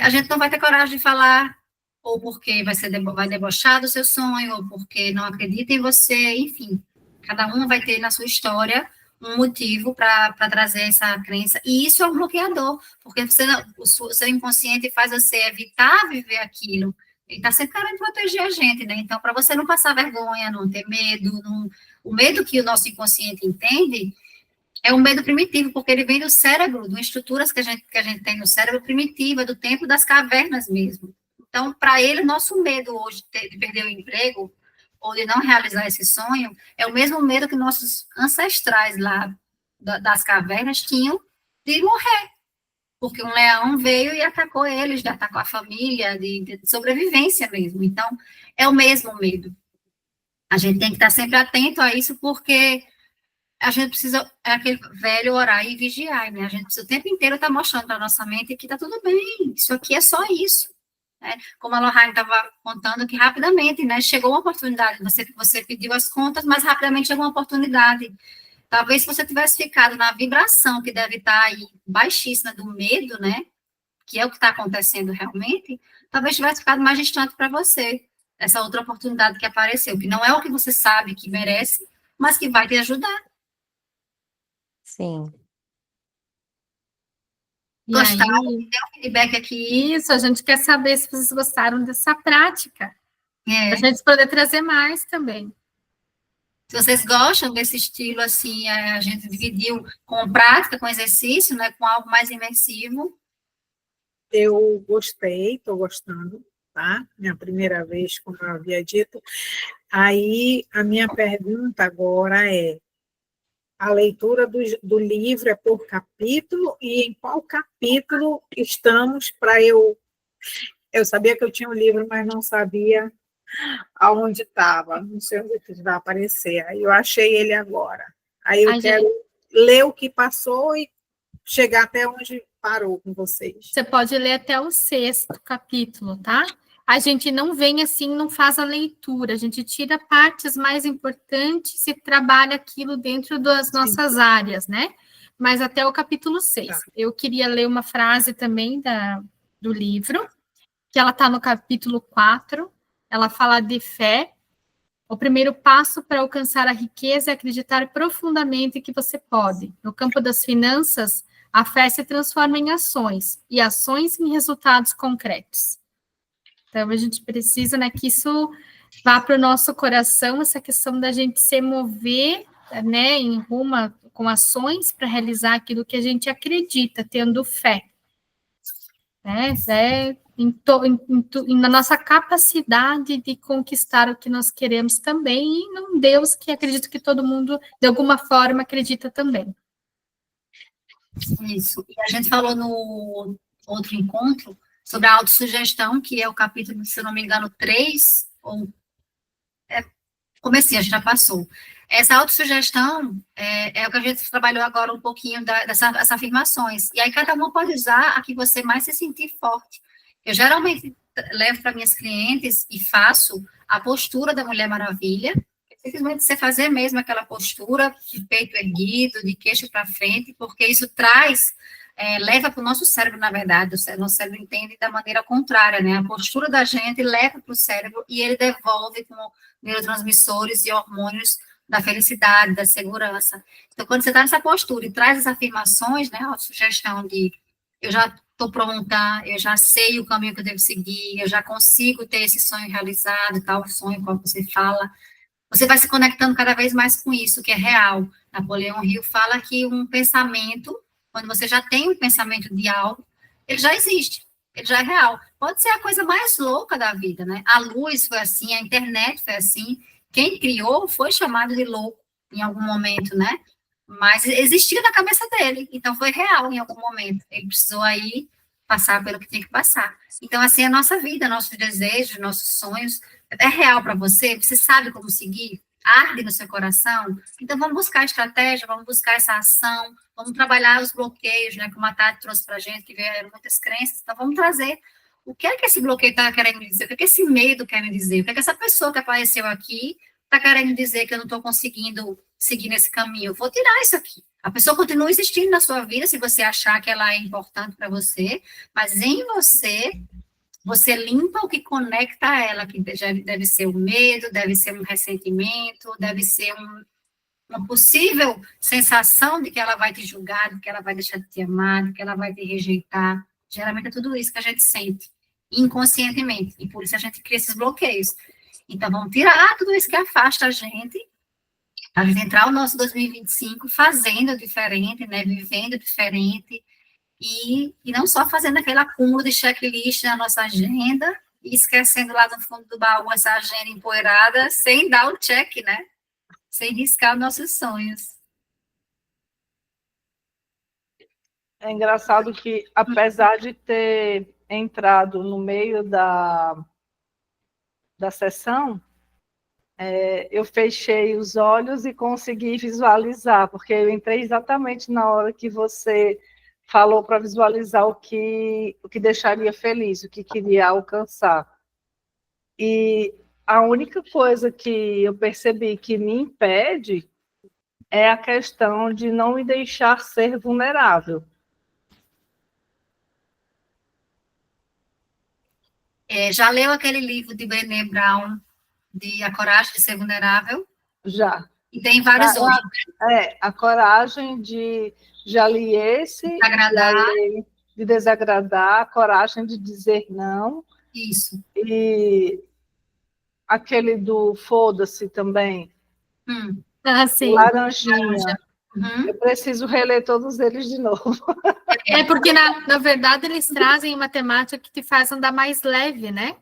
a gente não vai ter coragem de falar, ou porque vai debochar do seu sonho, ou porque não acredita em você, enfim. Cada um vai ter na sua história um motivo para trazer essa crença, e isso é um bloqueador, porque o seu inconsciente faz você evitar viver aquilo, ele está sempre querendo proteger a gente, né? Então, para você não passar vergonha, não ter medo, o medo que o nosso inconsciente entende é um medo primitivo, porque ele vem do cérebro, de estruturas que a gente tem no cérebro primitiva, do tempo das cavernas mesmo. Então, para ele, nosso medo hoje de perder o emprego, ou de não realizar esse sonho, é o mesmo medo que nossos ancestrais lá das cavernas tinham de morrer, porque um leão veio e atacou eles, atacou a família, de sobrevivência mesmo. Então, é o mesmo medo. A gente tem que estar sempre atento a isso, porque a gente precisa, é aquele velho orar e vigiar, né? A gente precisa o tempo inteiro estar mostrando para a nossa mente que está tudo bem, isso aqui é só isso. né? Como a Lohane estava contando, que rapidamente, né, chegou uma oportunidade, você pediu as contas, mas rapidamente chegou uma oportunidade. Talvez se você tivesse ficado na vibração, que deve estar aí baixíssima do medo, né, que é o que está acontecendo realmente, talvez tivesse ficado mais distante para você, essa outra oportunidade que apareceu, que não é o que você sabe que merece, mas que vai te ajudar. Sim. E Gostaram? aí, Deu um feedback aqui. isso, a gente quer saber se vocês gostaram dessa prática, para a gente poder trazer mais também. Se vocês gostam desse estilo, assim, a gente dividiu com prática, com exercício, né, com algo mais imersivo. Eu gostei, estou gostando, tá? Minha primeira vez, como eu havia dito. Aí, a minha pergunta agora é, a leitura do livro é por capítulo, e em qual capítulo estamos para eu... Eu sabia que eu tinha um livro, mas não sabia aonde estava, não sei onde que vai aparecer. Aí eu achei ele agora. Aí eu quero ler o que passou e chegar até onde parou com vocês. Você pode ler até o 6º capítulo, tá? A gente não vem assim, não faz a leitura, a gente tira partes mais importantes e trabalha aquilo dentro das nossas áreas, né? Mas até o capítulo 6. Tá. Eu queria ler uma frase também do livro, que ela está no capítulo 4, ela fala de fé. O primeiro passo para alcançar a riqueza é acreditar profundamente que você pode. No campo das finanças, a fé se transforma em ações, e ações em resultados concretos. Então, a gente precisa, né, que isso vá para o nosso coração, essa questão da gente se mover, né, em rumo com ações para realizar aquilo que a gente acredita, tendo fé. Né, na nossa capacidade de conquistar o que nós queremos também, e num Deus que acredito que todo mundo, de alguma forma, acredita também. Isso. E a gente falou no outro encontro sobre a autossugestão, que é o capítulo, se eu não me engano, 3, ou comecinho, a gente já passou. Essa autossugestão é o que a gente trabalhou agora um pouquinho dessas afirmações. E aí cada uma pode usar a que você mais se sentir forte. Eu geralmente levo para minhas clientes e faço a postura da Mulher Maravilha, simplesmente você fazer mesmo aquela postura de peito erguido, de queixo para frente, porque isso traz, leva para o nosso cérebro, na verdade, o nosso cérebro entende da maneira contrária, né? A postura da gente leva para o cérebro e ele devolve com neurotransmissores e hormônios da felicidade, da segurança. Então, quando você está nessa postura e traz as afirmações, né, a sugestão de eu já estou pronta, eu já sei o caminho que eu devo seguir, eu já consigo ter esse sonho realizado, tal sonho qual você fala, você vai se conectando cada vez mais com isso, que é real. Napoleão Hill fala que um pensamento, quando você já tem um pensamento de algo, ele já existe, ele já é real. Pode ser a coisa mais louca da vida, né? A luz foi assim, a internet foi assim, quem criou foi chamado de louco em algum momento, né? Mas existia na cabeça dele, então foi real em algum momento. Ele precisou aí passar pelo que tem que passar. Então, assim, a nossa vida, nossos desejos, nossos sonhos, é real para você? Você sabe como seguir? Arde no seu coração? Então, vamos buscar estratégia, vamos buscar essa ação, vamos trabalhar os bloqueios, né, como a Tati trouxe para a gente, que vieram muitas crenças. Então, vamos trazer o que é que esse bloqueio está querendo me dizer, o que é que esse medo quer me dizer, o que é que essa pessoa que apareceu aqui está querendo dizer que eu não estou conseguindo seguir nesse caminho. Eu vou tirar isso aqui. A pessoa continua existindo na sua vida, se você achar que ela é importante para você, mas em você limpa o que conecta a ela, que deve ser o medo, deve ser um ressentimento, deve ser uma possível sensação de que ela vai te julgar, de que ela vai deixar de te amar, de que ela vai te rejeitar. Geralmente é tudo isso que a gente sente, inconscientemente, e por isso a gente cria esses bloqueios. Então, vamos tirar tudo isso que afasta a gente entrar o nosso 2025 fazendo diferente, né, vivendo diferente, e não só fazendo aquele acúmulo de checklist na nossa agenda, e esquecendo lá no fundo do baú essa agenda empoeirada, sem dar o check, né, sem riscar nossos sonhos. É engraçado que, apesar de ter entrado no meio da sessão, eu fechei os olhos e consegui visualizar, porque eu entrei exatamente na hora que você falou para visualizar o que deixaria feliz, o que queria alcançar. E a única coisa que eu percebi que me impede é a questão de não me deixar ser vulnerável. Já leu aquele livro de Brené Brown, de A Coragem de Ser Vulnerável? Já. E tem vários outros. A coragem de... Já li esse, de desagradar, a coragem de dizer não. Isso. E aquele do foda-se também. Sim. Laranjinha. Eu preciso reler todos eles de novo. É porque, na verdade, eles trazem uma temática que te faz andar mais leve, né?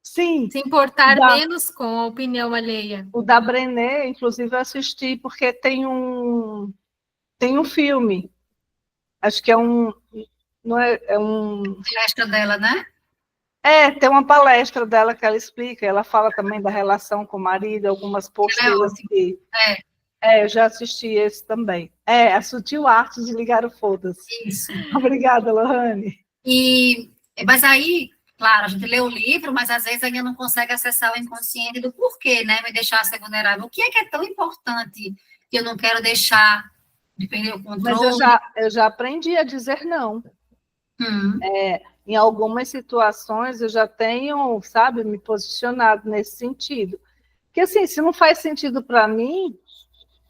Sim. Se importar menos com a opinião alheia. O da Brené, inclusive, eu assisti, porque tem um filme. Acho que é um... Não é um... Palestra dela, né? Tem uma palestra dela que ela explica, ela fala também da relação com o marido, algumas posturas que... eu já assisti esse também. A Sutil Arte de Ligar o Foda-se. Isso. Obrigada, Lohane. Mas aí, claro, a gente lê o livro, mas às vezes ainda não consegue acessar o inconsciente do porquê, né? Me deixar ser vulnerável. O que é tão importante que eu não quero deixar de perder o controle? Mas eu já aprendi a dizer não. Em algumas situações eu já tenho, sabe, me posicionado nesse sentido. Porque, assim, se não faz sentido para mim...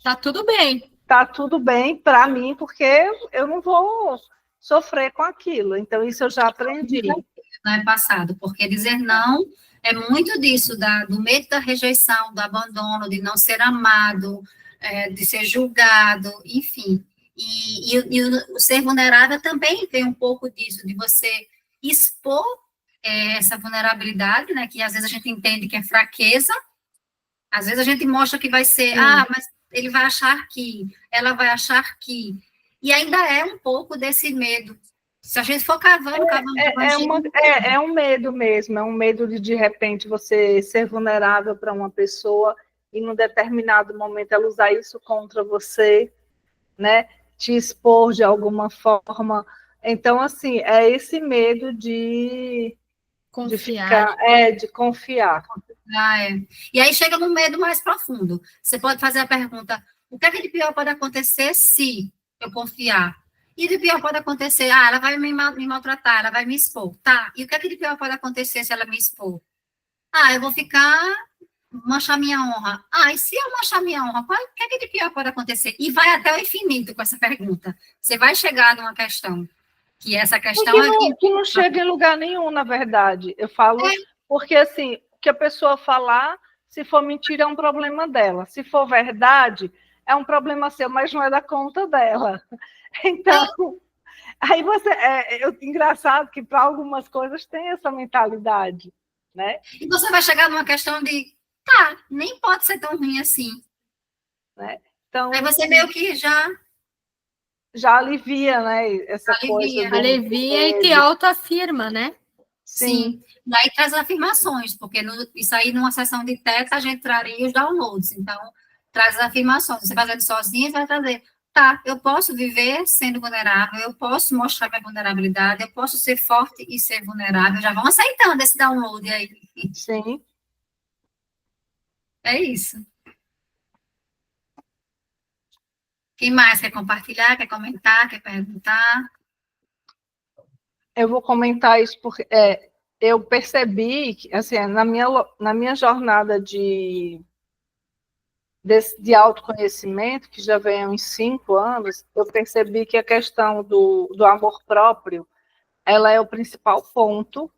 Tá tudo bem. Tá tudo bem para mim, porque eu não vou sofrer com aquilo. Então, isso eu já aprendi. Não é passado, porque dizer não é muito disso, do medo da rejeição, do abandono, de não ser amado, de ser julgado, enfim. E o ser vulnerável também tem um pouco disso, de você expor essa vulnerabilidade, né, que às vezes a gente entende que é fraqueza, às vezes a gente mostra que vai ser, mas ele vai achar que, ela vai achar que, e ainda é um pouco desse medo. Se a gente for cavando... É um medo mesmo, é um medo de repente, você ser vulnerável para uma pessoa e, num determinado momento, ela usar isso contra você, né? Te expor de alguma forma. Então, assim, é esse medo de confiar. De confiar. E aí chega no medo mais profundo. Você pode fazer a pergunta, o que é que de pior pode acontecer se eu confiar? E de pior pode acontecer, ela vai me maltratar, ela vai me expor. Tá, e o que é que de pior pode acontecer se ela me expor? Eu vou manchar minha honra. E se eu manchar minha honra, o que é que de pior pode acontecer? E vai até o infinito com essa pergunta. Você vai chegar numa questão, que essa questão... Que não chega em lugar nenhum, na verdade. Eu falo, porque assim, o que a pessoa falar, se for mentira, é um problema dela. Se for verdade, é um problema seu, mas não é da conta dela. Então, aí você... engraçado que para algumas coisas tem essa mentalidade, né? E você vai chegar numa questão de, nem pode ser tão ruim assim. Né? Então, aí você meio que já alivia, né? Essa coisa. Alivia e te autoafirma, né? Sim. E aí traz afirmações, porque isso aí, numa sessão de teta, a gente traria os downloads. Então, traz as afirmações. Você fazendo sozinho, você vai trazer, eu posso viver sendo vulnerável, eu posso mostrar minha vulnerabilidade, eu posso ser forte e ser vulnerável. Já vão aceitando esse download aí. Sim. É isso. Quem mais quer compartilhar, quer comentar, quer perguntar? Eu vou comentar isso porque eu percebi que, assim, na minha jornada de autoconhecimento, que já vem há uns 5 anos, eu percebi que a questão do amor próprio, ela é o principal ponto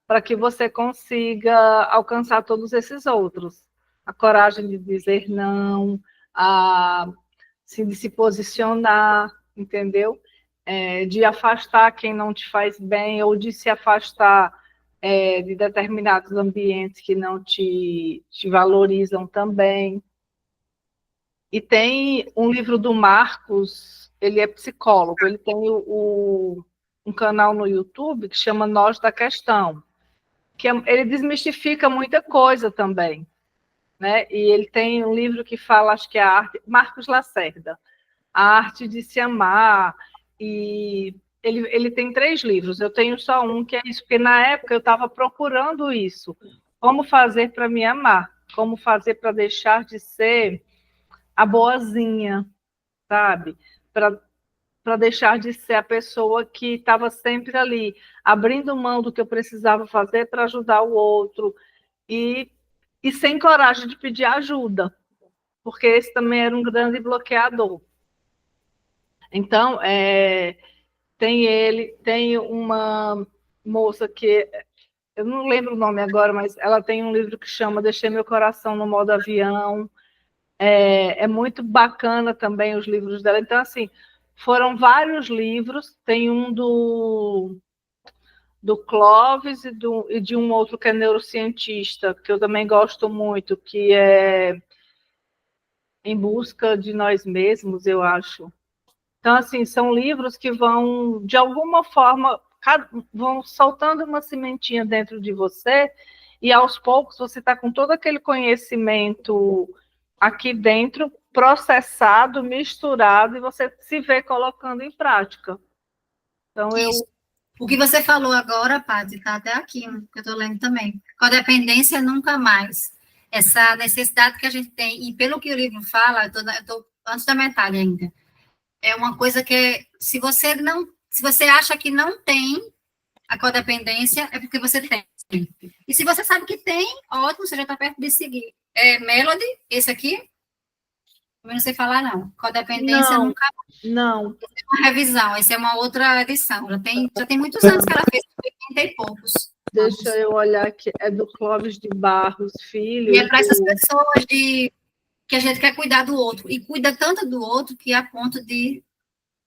para que você consiga alcançar todos esses outros. A coragem de dizer não, de se posicionar, entendeu? De afastar quem não te faz bem, ou de se afastar de determinados ambientes que não te valorizam também. E tem um livro do Marcos, ele é psicólogo, ele tem um canal no YouTube que chama Nós da Questão, que ele desmistifica muita coisa também, né? E ele tem um livro que fala, acho que é a arte, Marcos Lacerda, A Arte de Se Amar, e ele tem 3 livros, eu tenho só um, que é isso, porque na época eu estava procurando isso, como fazer para me amar, como fazer para deixar de ser a boazinha, sabe? Para deixar de ser a pessoa que estava sempre ali, abrindo mão do que eu precisava fazer para ajudar o outro, e sem coragem de pedir ajuda, porque esse também era um grande bloqueador. Então, tem uma moça que, eu não lembro o nome agora, mas ela tem um livro que chama Deixei Meu Coração no Modo Avião, é muito bacana também os livros dela. Então, assim, foram vários livros, tem um do Clóvis e de um outro que é neurocientista, que eu também gosto muito, que é Em Busca de Nós Mesmos, eu acho. Então, assim, são livros que vão, de alguma forma, vão soltando uma sementinha dentro de você, e aos poucos você está com todo aquele conhecimento aqui dentro, processado, misturado, e você se vê colocando em prática. Então, O que você falou agora, Paty, está até aqui, que eu estou lendo também. Codependência nunca mais. Essa necessidade que a gente tem, e pelo que o livro fala, eu estou antes da metade ainda, é uma coisa que, se você acha que não tem a codependência, é porque você tem. E se você sabe que tem, ótimo, você já está perto de seguir. Melody, esse aqui? Eu não sei falar, não. Codependência nunca. Não. Essa é uma revisão, essa é uma outra edição. Já tem muitos anos que ela fez, 80 e poucos. Deixa eu olhar aqui. É do Clóvis de Barros Filho. E é para essas pessoas que a gente quer cuidar do outro. E cuida tanto do outro que é a ponto de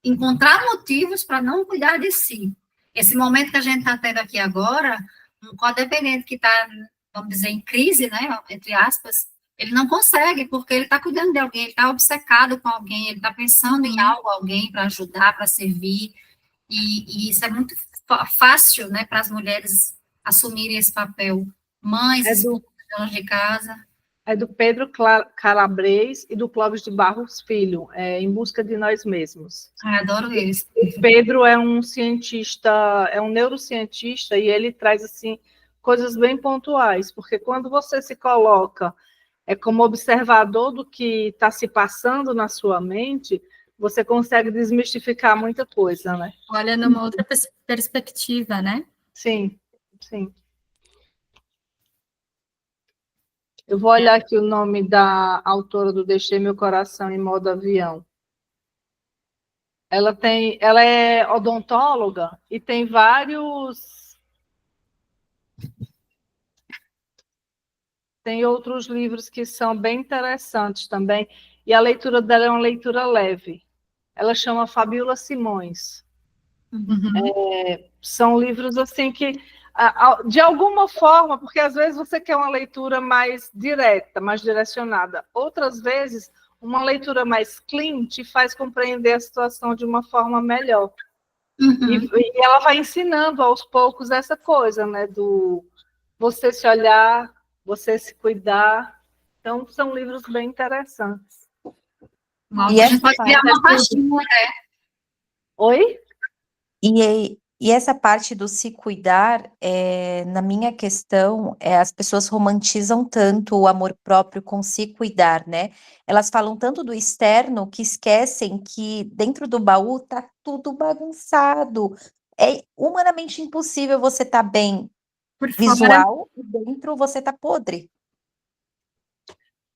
encontrar motivos para não cuidar de si. Esse momento que a gente está tendo aqui agora, um codependente que está, vamos dizer, em crise, né, entre aspas, ele não consegue, porque ele está cuidando de alguém, ele está obcecado com alguém, ele está pensando em algo, alguém para ajudar, para servir, e isso é muito fácil, né, para as mulheres assumirem esse papel. Mães, donas de casa. É do Pedro Calabres e do Clóvis de Barros Filho, Em Busca de Nós Mesmos. Adoro eles. Pedro é um cientista, é um neurocientista, e ele traz, assim, coisas bem pontuais, porque quando você se coloca como observador do que está se passando na sua mente, você consegue desmistificar muita coisa, né? Olha numa outra perspectiva, né? Sim, sim. Eu vou olhar aqui o nome da autora do Deixei Meu Coração em Modo Avião. Ela é odontóloga e tem tem outros livros que são bem interessantes também, e a leitura dela é uma leitura leve. Ela chama Fabíola Simões. São livros assim que, de alguma forma, porque às vezes você quer uma leitura mais direta, mais direcionada. Outras vezes, uma leitura mais clean te faz compreender a situação de uma forma melhor. E ela vai ensinando aos poucos essa coisa, né, do você se olhar, você se cuidar. Então, são livros bem interessantes. E a gente pode criar uma pastinha, né? Oi? E essa parte do se cuidar, na minha questão, as pessoas romantizam tanto o amor próprio com se cuidar, né? Elas falam tanto do externo que esquecem que dentro do baú tá tudo bagunçado. É humanamente impossível você estar bem visual e dentro você tá podre.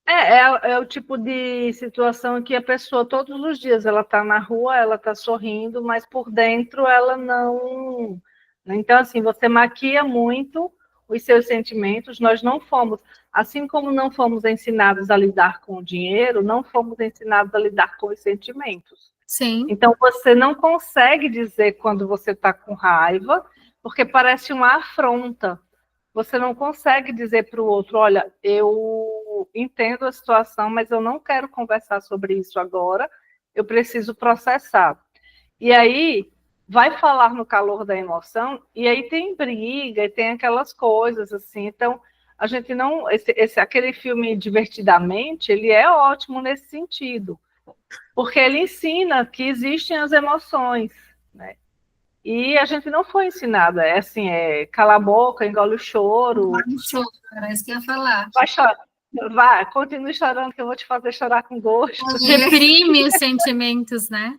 É o tipo de situação em que a pessoa, todos os dias, ela está na rua, ela está sorrindo, mas por dentro ela não... Então, assim, você maquia muito os seus sentimentos. Nós não fomos, assim como não fomos ensinados a lidar com o dinheiro, não fomos ensinados a lidar com os sentimentos. Sim. Então, você não consegue dizer quando você está com raiva, porque parece uma afronta. Você não consegue dizer para o outro, olha, eu entendo a situação, mas eu não quero conversar sobre isso agora, eu preciso processar. E aí, vai falar no calor da emoção, e aí tem briga, e tem aquelas coisas, assim. Então, a gente não... aquele filme Divertidamente, ele é ótimo nesse sentido, porque ele ensina que existem as emoções, né? E a gente não foi ensinada, é assim, cala a boca, engole o choro. Vai no show, era isso que eu ia falar. Vai chorar, vai, continue chorando que eu vou te fazer chorar com gosto. Reprime os sentimentos, né?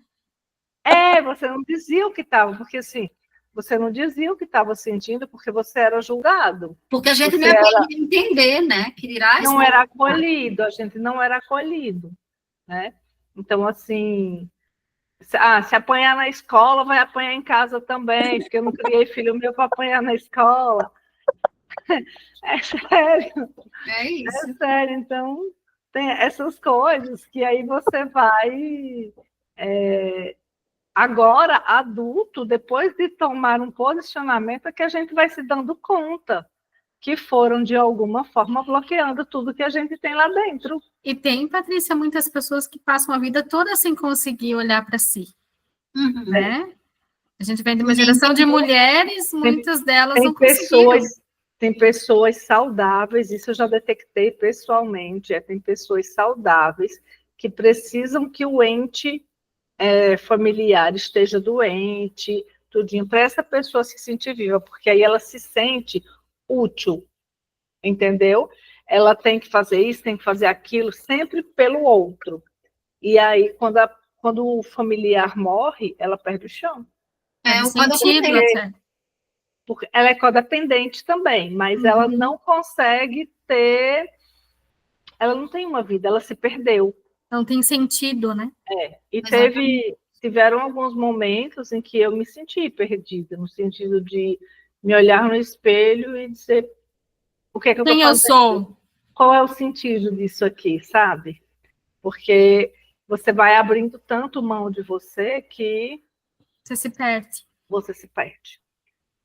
Você não dizia o que estava, porque assim, você não dizia o que estava sentindo porque você era julgado. Porque a gente Você não aprende a entender, né? Que dirá não era acolhido, a gente não era acolhido, né? Então, assim, se apanhar na escola, vai apanhar em casa também, porque eu não criei filho meu para apanhar na escola. É sério. É isso. É sério. Então, tem essas coisas que aí você vai... Agora, adulto, depois de tomar um posicionamento, é que a gente vai se dando conta que foram, de alguma forma, bloqueando tudo que a gente tem lá dentro. E tem, Patrícia, muitas pessoas que passam a vida toda sem conseguir olhar para si, né? A gente vem de uma geração de mulheres, muitas delas não conseguiram. Tem pessoas saudáveis, isso eu já detectei pessoalmente, tem pessoas saudáveis que precisam que o ente familiar esteja doente, tudinho, para essa pessoa se sentir viva, porque aí ela se sente útil, entendeu? Ela tem que fazer isso, tem que fazer aquilo, sempre pelo outro. E aí, quando o familiar morre, ela perde o chão. O sentido, porque ela é codependente também, mas ela não consegue ter... Ela não tem uma vida, ela se perdeu. Não tem sentido, né? E tiveram alguns momentos em que eu me senti perdida, no sentido de me olhar no espelho e dizer o que é que eu estou fazendo? Quem eu sou? Qual é o sentido disso aqui, sabe? Porque você vai abrindo tanto mão de você que... Você se perde. Você se perde.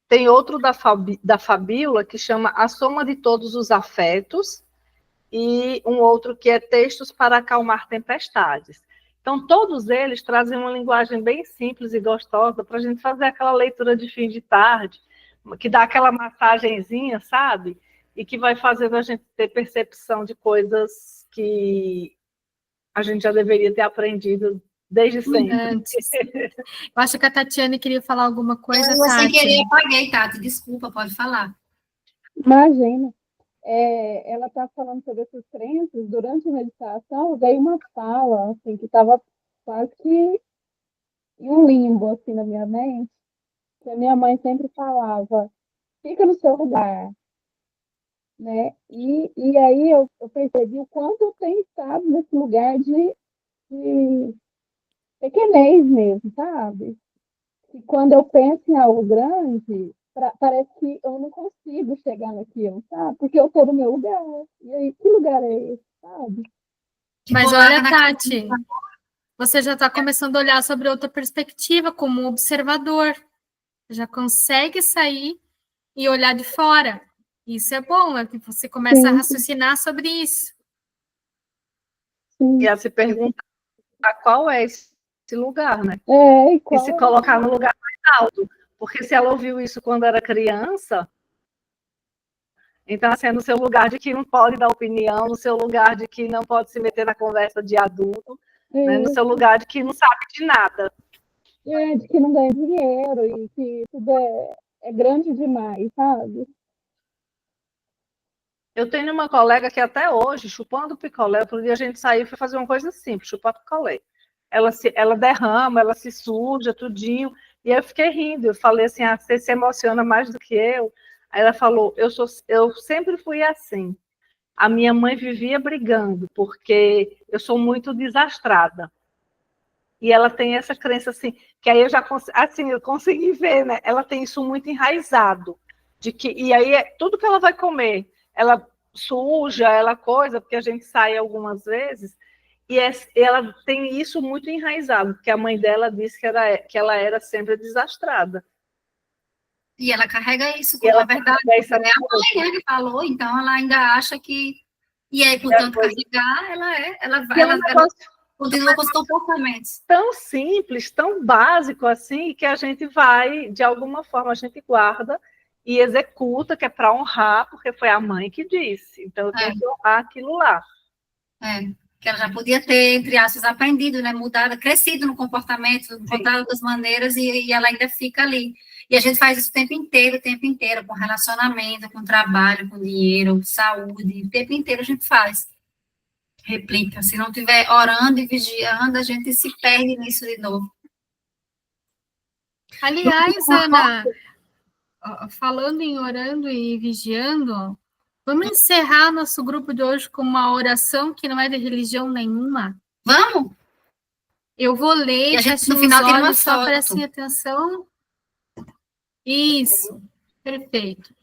Tem outro da Fabíola que chama A Soma de Todos os Afetos, e um outro que é Textos para Acalmar Tempestades. Então, todos eles trazem uma linguagem bem simples e gostosa para a gente fazer aquela leitura de fim de tarde, que dá aquela massagenzinha, sabe? E que vai fazendo a gente ter percepção de coisas que a gente já deveria ter aprendido desde sempre. Antes. Eu acho que a Tatiane queria falar alguma coisa, Eu, sem querer, apaguei, Tati. Desculpa, pode falar. Imagina. Ela está falando sobre essas crenças. Durante a meditação, veio uma fala assim, que estava quase que em um limbo assim, na minha mente, que a minha mãe sempre falava, fica no seu lugar, né? E aí eu percebi o quanto eu tenho estado nesse lugar de pequenez mesmo, sabe? E quando eu penso em algo grande, parece que eu não consigo chegar naquilo, sabe? Porque eu estou no meu lugar. E aí, que lugar é esse, sabe? Mas olha, Tati, você já está começando a olhar sobre outra perspectiva, como um observador. Já consegue sair e olhar de fora. Isso é bom, é que você começa a raciocinar sobre isso. E a se perguntar qual é esse lugar, né? E se colocar no lugar mais alto. Porque se ela ouviu isso quando era criança, então, assim, é no seu lugar de que não pode dar opinião, no seu lugar de que não pode se meter na conversa de adulto, né? No seu lugar de que não sabe de nada. De que não ganha dinheiro e que tudo é grande demais, sabe? Eu tenho uma colega que até hoje, chupando picolé, outro dia a gente saiu e foi fazer uma coisa simples, chupar picolé. Ela derrama, ela se suja, tudinho, e eu fiquei rindo, eu falei assim, você se emociona mais do que eu? Aí ela falou, eu sempre fui assim, a minha mãe vivia brigando, porque eu sou muito desastrada, e ela tem essa crença assim, que aí eu consegui ver, né, ela tem isso muito enraizado, e aí tudo que ela vai comer, ela suja, ela coisa, porque a gente sai algumas vezes, e ela tem isso muito enraizado, porque a mãe dela disse que ela era sempre desastrada. E ela carrega isso como a verdade. É a mãe que falou, então ela ainda acha que... E aí, portanto, carregar, ela continua com os comportamentos. Tão simples, tão básico assim, que a gente vai, de alguma forma, a gente guarda e executa, que é para honrar, porque foi a mãe que disse. Então, eu tenho que honrar aquilo lá. que ela já podia ter, entre aspas, aprendido, né, mudado, crescido no comportamento, encontrado outras maneiras, e ela ainda fica ali. E a gente faz isso o tempo inteiro, com relacionamento, com trabalho, com dinheiro, saúde, o tempo inteiro a gente faz. Replica. Se não estiver orando e vigiando, a gente se perde nisso de novo. Aliás, Ana, falando em orando e vigiando, vamos encerrar nosso grupo de hoje com uma oração que não é de religião nenhuma. Vamos? Eu vou ler, E a gente, fechem no final, os tira uma olhos, só foto. prestem atenção. Isso, perfeito.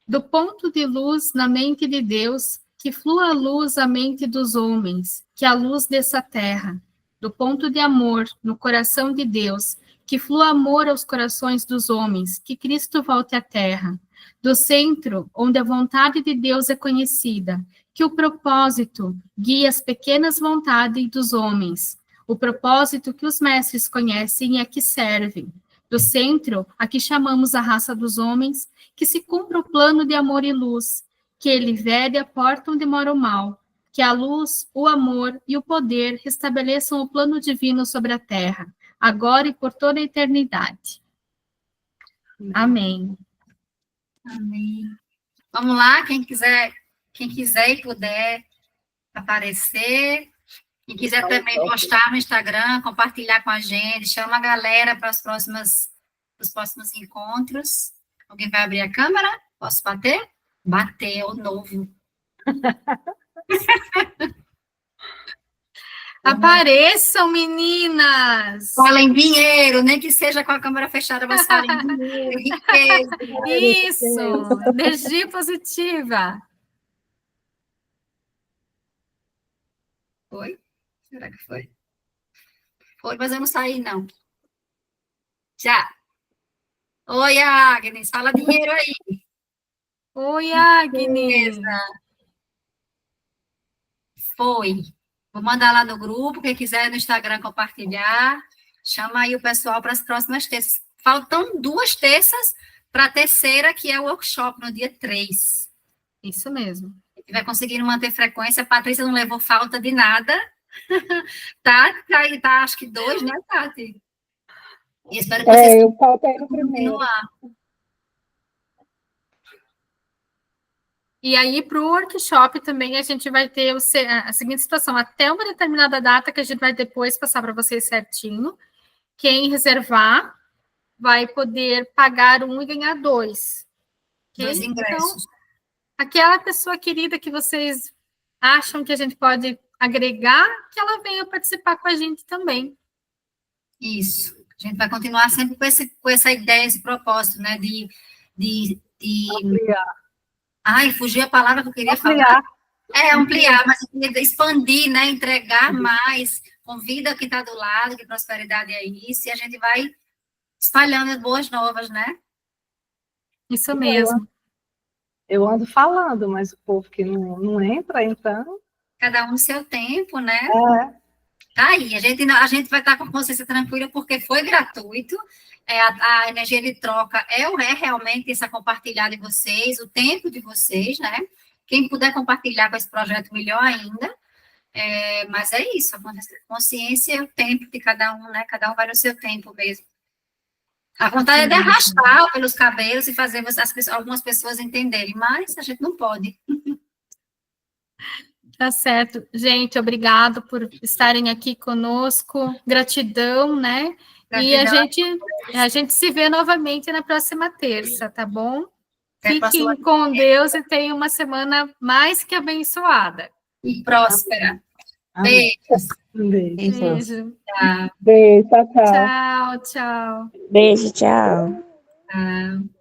Do ponto de luz na mente de Deus, que flua a luz à mente dos homens, que a luz dessa terra. Do ponto de amor no coração de Deus, que flua amor aos corações dos homens, que Cristo volte à terra. Do centro, onde a vontade de Deus é conhecida, que o propósito guie as pequenas vontades dos homens, o propósito que os mestres conhecem e a que servem. Do centro, a que chamamos a raça dos homens, que se cumpra o plano de amor e luz, que ele vede a porta onde mora o mal, que a luz, o amor e o poder restabeleçam o plano divino sobre a terra, agora e por toda a eternidade. Amém. Amém. Vamos lá, quem quiser e puder aparecer, quem quiser também postar no Instagram, compartilhar com a gente, chama a galera para os próximos encontros. Alguém vai abrir a câmera? Posso bater? Bateu, novo. Apareçam, meninas! Falem dinheiro, nem que seja com a câmera fechada, mas falem dinheiro, riqueza. Isso! Energia positiva! Foi? Será que foi? Foi, mas eu não saí, não. Já. Oi, Agnes, fala dinheiro aí. Oi, Agnes! Foi. Vou mandar lá no grupo, quem quiser no Instagram compartilhar, chama aí o pessoal para as próximas terças. Faltam 2 terças para a terceira, que é o workshop, no dia 3. Isso mesmo. A gente vai conseguindo manter frequência. A Patrícia não levou falta de nada. Tá, acho que 2, né, Tati? E espero que vocês Eu faltei no primeiro. continuar. E aí, para o workshop também, a gente vai ter a seguinte situação, até uma determinada data, que a gente vai depois passar para vocês certinho. Quem reservar vai poder pagar 1 e ganhar 2. Okay? 2 ingressos. Então, aquela pessoa querida que vocês acham que a gente pode agregar, que ela venha participar com a gente também. Isso. A gente vai continuar sempre com essa ideia, esse propósito, né, de Ampliar. Ai, fugiu a palavra que eu queria falar. Ampliar, mas expandir, né? Entregar mais, convida quem está do lado, que prosperidade é isso, e a gente vai espalhando as boas novas, né? Isso mesmo. Eu ando falando, mas o povo que não entra, então... Cada um no seu tempo, né? É. Tá aí, a gente vai estar com a consciência tranquila, porque foi gratuito, a energia de troca é realmente essa compartilhar de vocês, o tempo de vocês, né? Quem puder compartilhar com esse projeto, melhor ainda. Mas é isso, a consciência é o tempo de cada um, né? Cada um vai no seu tempo mesmo. A vontade é de arrastar pelos cabelos e fazer algumas pessoas entenderem, mas a gente não pode. Tá certo. Gente, obrigado por estarem aqui conosco. Gratidão, né? Gratidão. E a gente se vê novamente na próxima terça, tá bom? Fiquem com Deus e tenham uma semana mais que abençoada. E próspera. Amém. Beijos. Beijo. Beijo. Tchau. Beijo, tchau. Tchau, tchau. Beijo, tchau. Tchau.